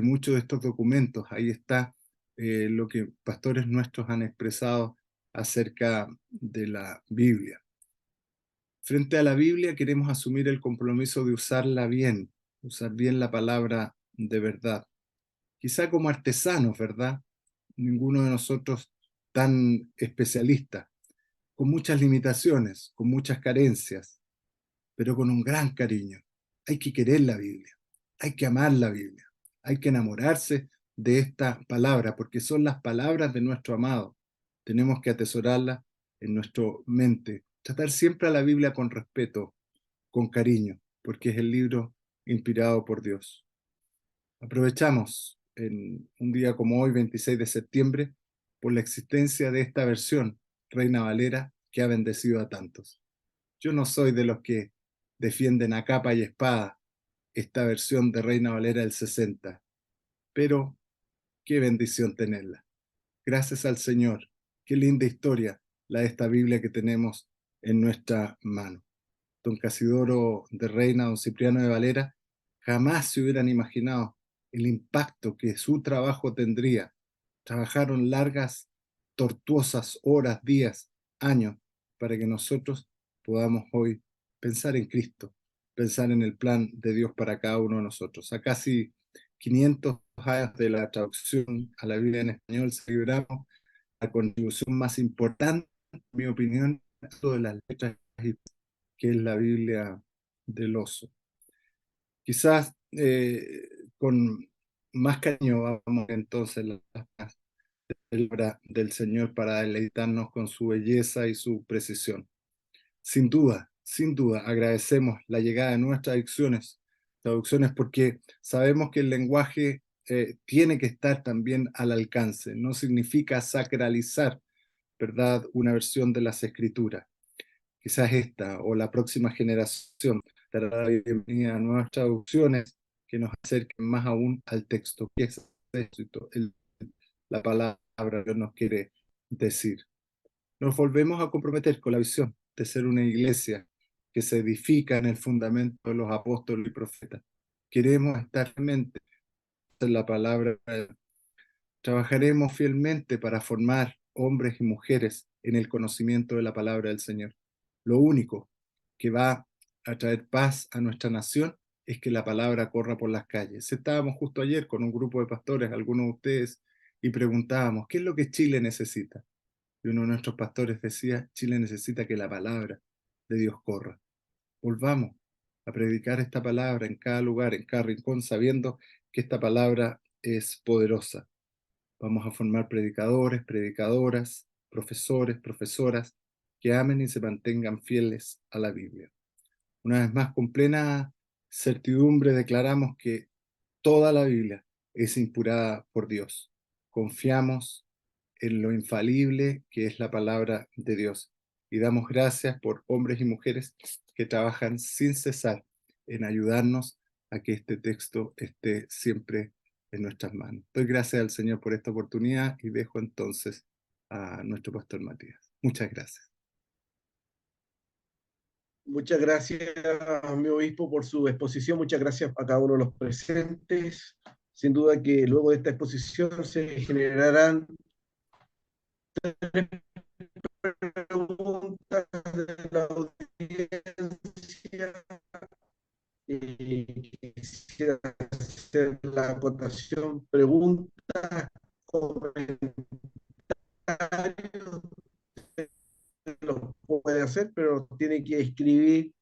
muchos de estos documentos. Ahí está lo que pastores nuestros han expresado acerca de la Biblia. Frente a la Biblia queremos asumir el compromiso de usarla bien, usar bien la palabra de verdad. Quizá como artesanos, ¿verdad? Ninguno de nosotros tan especialista, con muchas limitaciones, con muchas carencias, pero con un gran cariño. Hay que querer la Biblia, hay que amar la Biblia, hay que enamorarse de esta palabra, porque son las palabras de nuestro amado. Tenemos que atesorarlas en nuestra mente. Tratar siempre a la Biblia con respeto, con cariño, porque es el libro inspirado por Dios. Aprovechamos en un día como hoy, 26 de septiembre, por la existencia de esta versión, Reina Valera, que ha bendecido a tantos. Yo no soy de los que defienden a capa y espada esta versión de Reina Valera del 60, pero qué bendición tenerla. Gracias al Señor. Qué linda historia la de esta Biblia que tenemos en nuestra mano. Don Casidoro de Reina, don Cipriano de Valera, jamás se hubieran imaginado el impacto que su trabajo tendría. Trabajaron largas, tortuosas horas, días, años, para que nosotros podamos hoy pensar en Cristo, pensar en el plan de Dios para cada uno de nosotros. A casi 500 años de la traducción a la Biblia en español celebramos la contribución más importante, en mi opinión, de las letras, que es la Biblia del oso. Quizás con más cariño vamos entonces a la palabra del Señor para deleitarnos con su belleza y su precisión. Sin duda, agradecemos la llegada de nuestras traducciones porque sabemos que el lenguaje tiene que estar también al alcance. No significa sacralizar, ¿verdad?, una versión de las Escrituras. Quizás esta o la próxima generación dará la bienvenida a nuevas traducciones que nos acerquen más aún al texto, que es esto, la palabra que nos quiere decir. Nos volvemos a comprometer con la visión de ser una iglesia que se edifica en el fundamento de los apóstoles y profetas. Queremos estar realmente en la palabra. Trabajaremos fielmente para formar hombres y mujeres en el conocimiento de la palabra del Señor. Lo único que va a traer paz a nuestra nación es que la palabra corra por las calles. Estábamos justo ayer con un grupo de pastores, algunos de ustedes, y preguntábamos, ¿qué es lo que Chile necesita? Y uno de nuestros pastores decía, Chile necesita que la palabra de Dios corra. Volvamos a predicar esta palabra en cada lugar, en cada rincón, sabiendo que esta palabra es poderosa. Vamos a formar predicadores, predicadoras, profesores, profesoras que amen y se mantengan fieles a la Biblia. Una vez más, con plena certidumbre declaramos que toda la Biblia es inspirada por Dios. Confiamos en lo infalible que es la palabra de Dios y damos gracias por hombres y mujeres que trabajan sin cesar en ayudarnos a que este texto esté siempre en nuestras manos. Doy gracias al Señor por esta oportunidad y dejo entonces a nuestro pastor Matías. Muchas gracias. Muchas gracias, mi obispo, por su exposición. Muchas gracias a cada uno de los presentes. Sin duda que luego de esta exposición se generarán preguntas de la audiencia. Quisiera hacer la acotación, preguntas, comentarios, lo puede hacer, pero tiene que escribir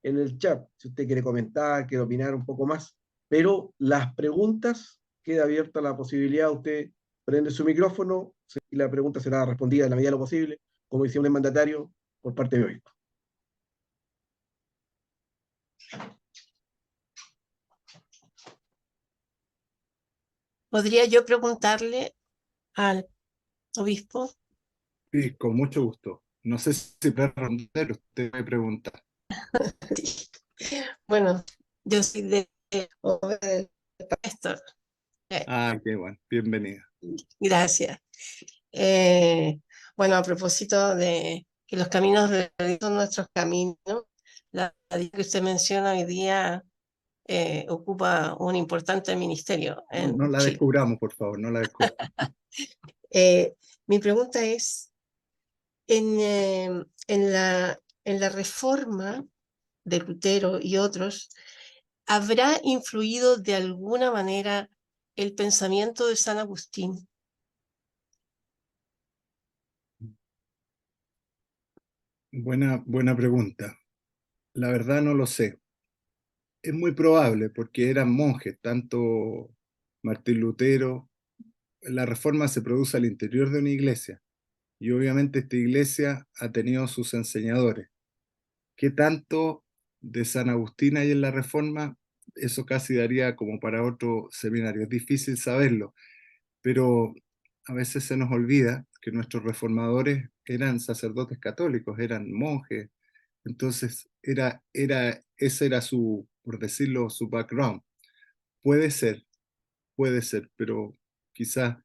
en el chat si usted quiere comentar, quiere opinar un poco más. Pero las preguntas, queda abierta la posibilidad, usted prende su micrófono y la pregunta será respondida en la medida de lo posible, como decía un mandatario, por parte de mi obispo. ¿Podría yo preguntarle al obispo? Sí, con mucho gusto. No sé si puede responder, usted me pregunta. Bueno, yo soy de pastor. Ah, qué bueno, bienvenida. Gracias. Eh, bueno, a propósito de que los caminos de Dios son nuestros caminos, la vida que usted menciona hoy día ocupa un importante ministerio No, en no la Chile. descubramos, por favor, no la descubramos. Mi pregunta es, en la reforma de Lutero y otros, ¿habrá influido de alguna manera el pensamiento de San Agustín? Buena pregunta. La verdad no lo sé. Es muy probable porque eran monjes, tanto Martín Lutero la reforma se produce al interior de una iglesia y obviamente esta iglesia ha tenido sus enseñadores. ¿Qué tanto de San Agustín hay en la reforma? Eso casi daría como para otro seminario. Es difícil saberlo, pero a veces se nos olvida que nuestros reformadores eran sacerdotes católicos, eran monjes. Entonces, ese era su, por decirlo, su background. Puede puede ser, pero quizás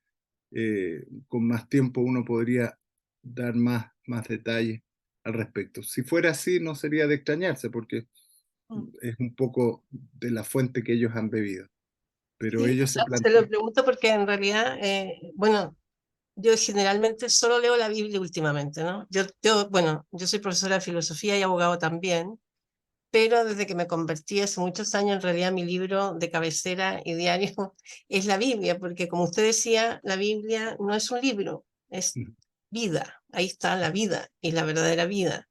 con más tiempo uno podría dar más detalles al respecto. Si fuera así, no sería de extrañarse, porque Mm. es un poco de la fuente que ellos han bebido. Pero Sí, o ellos se sea, se lo plantean. pregunto porque en realidad, bueno, yo generalmente solo leo la Biblia últimamente, ¿no? Bueno, yo soy profesora de filosofía y abogado también, pero desde que me convertí hace muchos años, en realidad mi libro de cabecera y diario es la Biblia, porque como usted decía, la Biblia no es un libro, es vida. Ahí está la vida y la verdadera vida.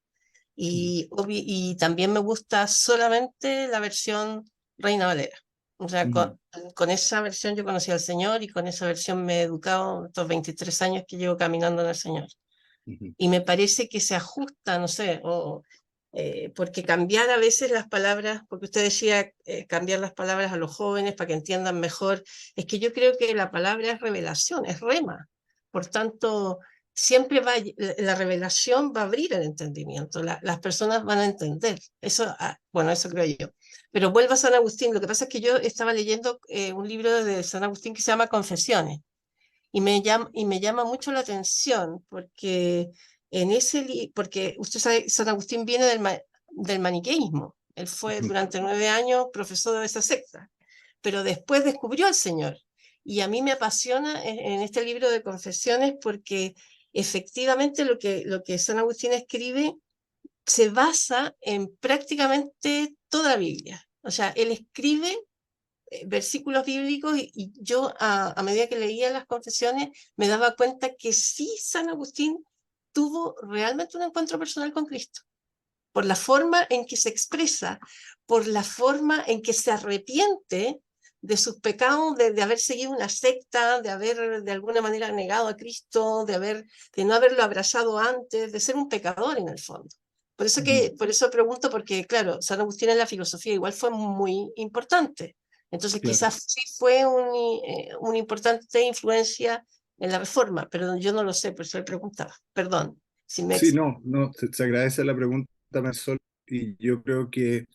Y también me gusta solamente la versión Reina Valera. O sea, con esa versión yo conocí al Señor y con esa versión me he educado estos 23 años que llevo caminando en el Señor. Y me parece que se ajusta, no sé, porque cambiar a veces las palabras, porque usted decía cambiar las palabras a los jóvenes para que entiendan mejor, es que yo creo que la palabra es revelación, es rema. Por tanto, siempre la revelación va a abrir el entendimiento, las personas van a entender. Eso, bueno, eso creo yo. Pero vuelvo a San Agustín, lo que pasa es que yo estaba leyendo un libro de San Agustín que se llama Confesiones y me llama mucho la atención porque porque usted sabe, San Agustín viene del maniqueísmo. Él fue durante 9 años profesor de esa secta, pero después descubrió al Señor. Y a mí me apasiona en este libro de Confesiones porque efectivamente lo que San Agustín escribe se basa en prácticamente toda la Biblia. O sea, él escribe versículos bíblicos y yo a medida que leía las confesiones me daba cuenta que sí, San Agustín tuvo realmente un encuentro personal con Cristo, por la forma en que se expresa, por la forma en que se arrepiente de sus pecados, de haber seguido una secta, de haber de alguna manera negado a Cristo, de no haberlo abrazado antes, de ser un pecador en el fondo. Por eso pregunto, porque claro, San Agustín en la filosofía igual fue muy importante. Entonces Claro. quizás sí fue una importante influencia en la reforma, pero yo no lo sé, por eso le preguntaba. Perdón. Si me Sí, no, se agradece la pregunta, Marisol, y yo creo que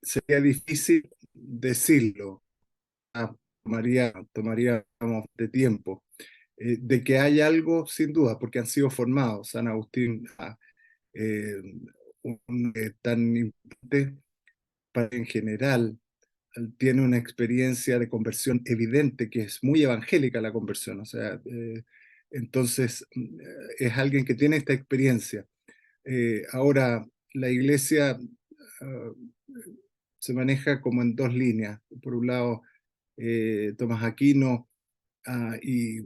sería difícil decirlo. Tomaría de tiempo. De que hay algo, sin duda, porque han sido formados. San Agustín, eh, tan importante para en general, tiene una experiencia de conversión evidente, que es muy evangélica la conversión. O sea, entonces es alguien que tiene esta experiencia. Ahora, la iglesia ah, se maneja como en dos líneas. Por un lado, Tomás Aquino y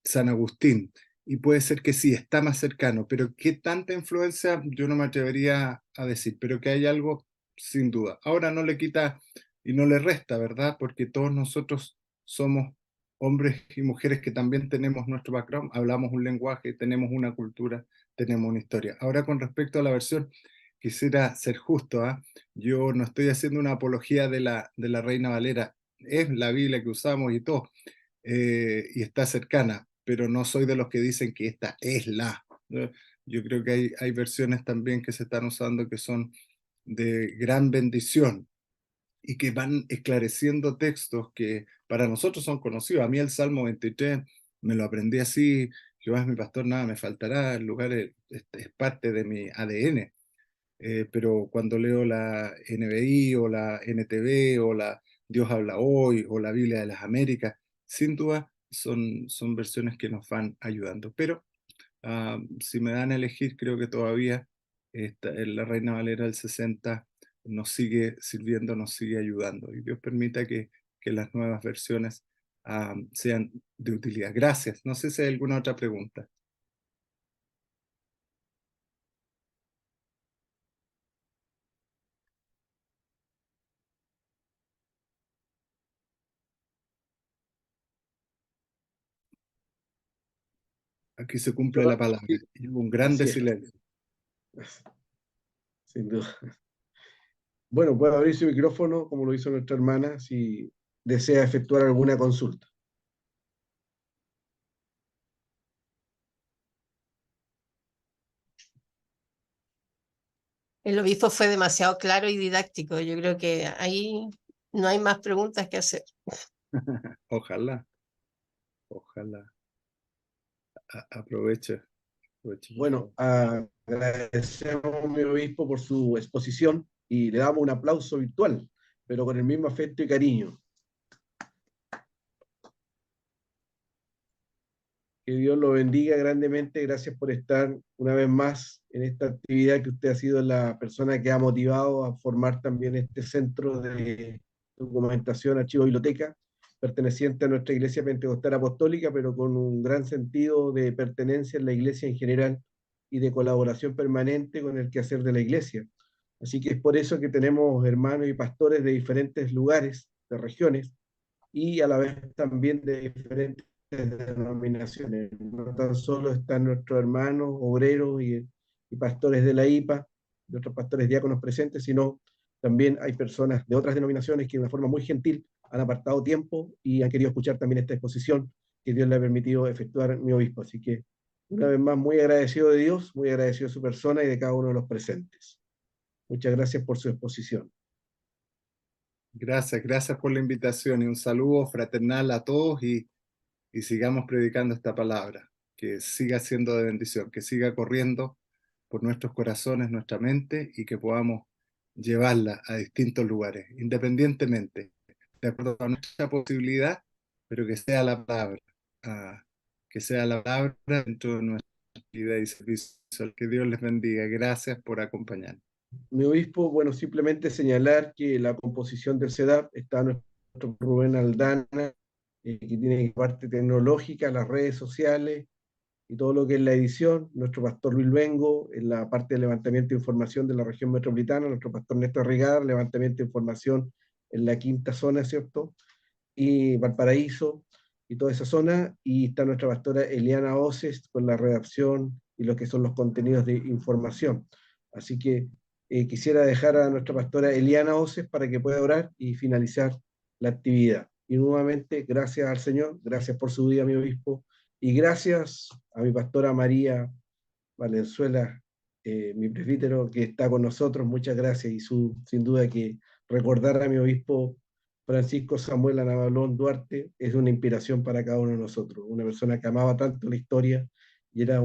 San Agustín. Y puede ser que sí, está más cercano, pero qué tanta influencia yo no me atrevería a decir, pero que hay algo sin duda. Ahora no le quita y no le resta, ¿verdad? Porque todos nosotros somos hombres y mujeres que también tenemos nuestro background, hablamos un lenguaje, tenemos una cultura, tenemos una historia. Ahora con respecto a la versión, quisiera ser justo, ¿ah? Yo no estoy haciendo una apología de de la Reina Valera, es la Biblia que usamos y todo, y está cercana, pero no soy de los que dicen que esta es la. ¿No? Yo creo que hay versiones también que se están usando que son de gran bendición y que van esclareciendo textos que para nosotros son conocidos. A mí el Salmo 23 me lo aprendí así: Jehová es mi pastor, nada me faltará, el lugar es parte de mi ADN. Pero cuando leo la NBI o la NTV o la Dios habla hoy o la Biblia de las Américas, sin duda son versiones que nos van ayudando. Pero si me dan a elegir, creo que todavía la Reina Valera del 60 nos sigue sirviendo, nos sigue ayudando. Y Dios permita que las nuevas versiones sean de utilidad. Gracias. No sé si hay alguna otra pregunta. aquí se cumple la palabra. Y hubo un grande Así es. silencio. Sin duda. Bueno, puede abrir su micrófono, como lo hizo nuestra hermana, si desea efectuar alguna consulta. El obispo fue demasiado claro y didáctico. Yo creo que ahí no hay más preguntas que hacer. Ojalá, ojalá. Aproveche, aproveche, por Bueno, favor. agradecemos a mi obispo por su exposición y le damos un aplauso virtual, pero con el mismo afecto y cariño. Que Dios lo bendiga grandemente. Gracias por estar una vez más en esta actividad, que usted ha sido la persona que ha motivado a formar también este centro de documentación, archivo, biblioteca, perteneciente a nuestra Iglesia Pentecostal Apostólica, pero con un gran sentido de pertenencia en la Iglesia en general y de colaboración permanente con el quehacer de la Iglesia. Así que es por eso que tenemos hermanos y pastores de diferentes lugares, de regiones, y a la vez también de diferentes denominaciones. No tan solo están nuestros hermanos, obreros y pastores de la IPA, nuestros pastores diáconos presentes, sino también hay personas de otras denominaciones que de una forma muy gentil han apartado tiempo y han querido escuchar también esta exposición que Dios le ha permitido efectuar mi obispo. Así que, una vez más, muy agradecido de Dios, muy agradecido de su persona y de cada uno de los presentes. Muchas gracias por su exposición. Gracias, gracias por la invitación y un saludo fraternal a todos y sigamos predicando esta palabra, que siga siendo de bendición, que siga corriendo por nuestros corazones, nuestra mente y que podamos llevarla a distintos lugares, independientemente, de acuerdo a nuestra posibilidad, pero que sea la palabra, que sea la palabra dentro de nuestra vida y servicio. Que Dios les bendiga. Gracias por acompañarnos. Mi obispo, bueno, simplemente señalar que la composición del CEDAP está nuestro Rubén Aldana, que tiene parte tecnológica, las redes sociales y todo lo que es la edición, nuestro pastor Luis Bengo en la parte de levantamiento de información de la región metropolitana, nuestro pastor Néstor Rigar, levantamiento de información en la quinta zona, ¿cierto? Y Valparaíso y toda esa zona, y está nuestra pastora Eliana Oces con la redacción y lo que son los contenidos de información. Así que quisiera dejar a nuestra pastora Eliana Oces para que pueda orar y finalizar la actividad. Y nuevamente, gracias al Señor, gracias por su vida, mi obispo, y gracias a mi pastora María Valenzuela, mi presbítero, que está con nosotros. Muchas gracias, y sin duda que recordar a mi obispo Francisco Samuel Anabalón Duarte es una inspiración para cada uno de nosotros, una persona que amaba tanto la historia y era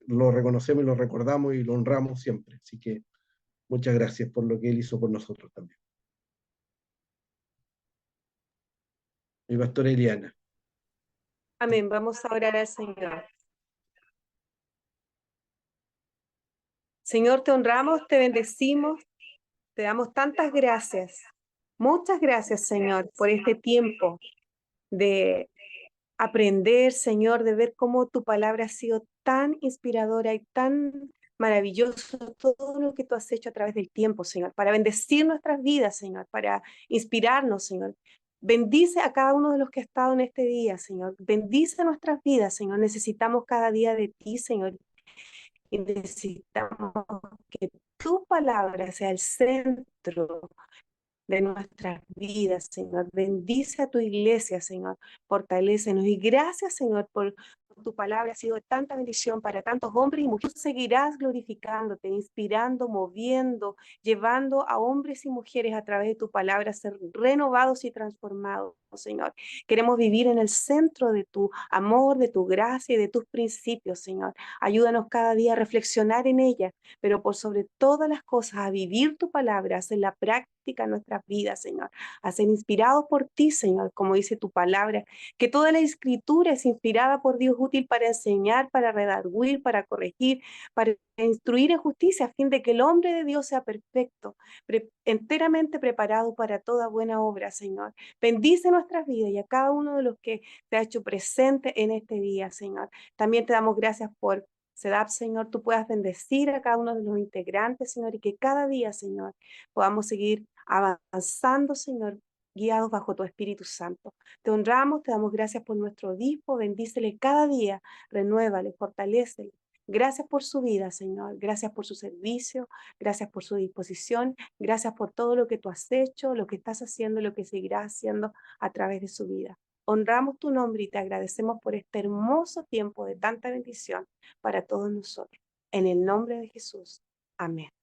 lo reconocemos y lo recordamos y lo honramos siempre. Así que muchas gracias por lo que él hizo por nosotros también. Mi pastora Eliana. Amén. Vamos a orar al Señor. Señor, te honramos, te bendecimos, te damos tantas gracias. Muchas gracias, Señor, por este tiempo de aprender, Señor, de ver cómo tu palabra ha sido tan inspiradora y tan maravilloso todo lo que tú has hecho a través del tiempo, Señor, para bendecir nuestras vidas, Señor, para inspirarnos, Señor. Bendice a cada uno de los que ha estado en este día, Señor. Bendice nuestras vidas, Señor. Necesitamos cada día de ti, Señor. Y necesitamos que tu palabra sea el centro de nuestras vidas, Señor. Bendice a tu iglesia, Señor. Fortalécenos. Y gracias, Señor, por tu palabra. Ha sido de tanta bendición para tantos hombres y mujeres. Tú seguirás glorificándote, inspirando, moviendo, llevando a hombres y mujeres a través de tu palabra a ser renovados y transformados, Señor. Queremos vivir en el centro de tu amor, de tu gracia y de tus principios, Señor. Ayúdanos cada día a reflexionar en ella, pero por sobre todas las cosas a vivir tu palabra, a hacer la práctica en nuestras vidas, Señor, a ser inspirados por ti, Señor, como dice tu palabra, que toda la escritura es inspirada por Dios, útil para enseñar, para redarguir, para corregir, para instruir en justicia, a fin de que el hombre de Dios sea perfecto, enteramente preparado para toda buena obra, Señor. Bendice nuestras vidas y a cada uno de los que te ha hecho presente en este día, Señor. También te damos gracias por CEDAP, Señor, tú puedas bendecir a cada uno de los integrantes, Señor, y que cada día, Señor, podamos seguir avanzando, Señor, guiados bajo tu Espíritu Santo. Te honramos, te damos gracias por nuestro obispo, bendícele cada día, renuévale, fortalécele. Gracias por su vida, Señor. Gracias por su servicio, gracias por su disposición, gracias por todo lo que tú has hecho, lo que estás haciendo, lo que seguirás haciendo a través de su vida. Honramos tu nombre y te agradecemos por este hermoso tiempo de tanta bendición para todos nosotros. En el nombre de Jesús. Amén.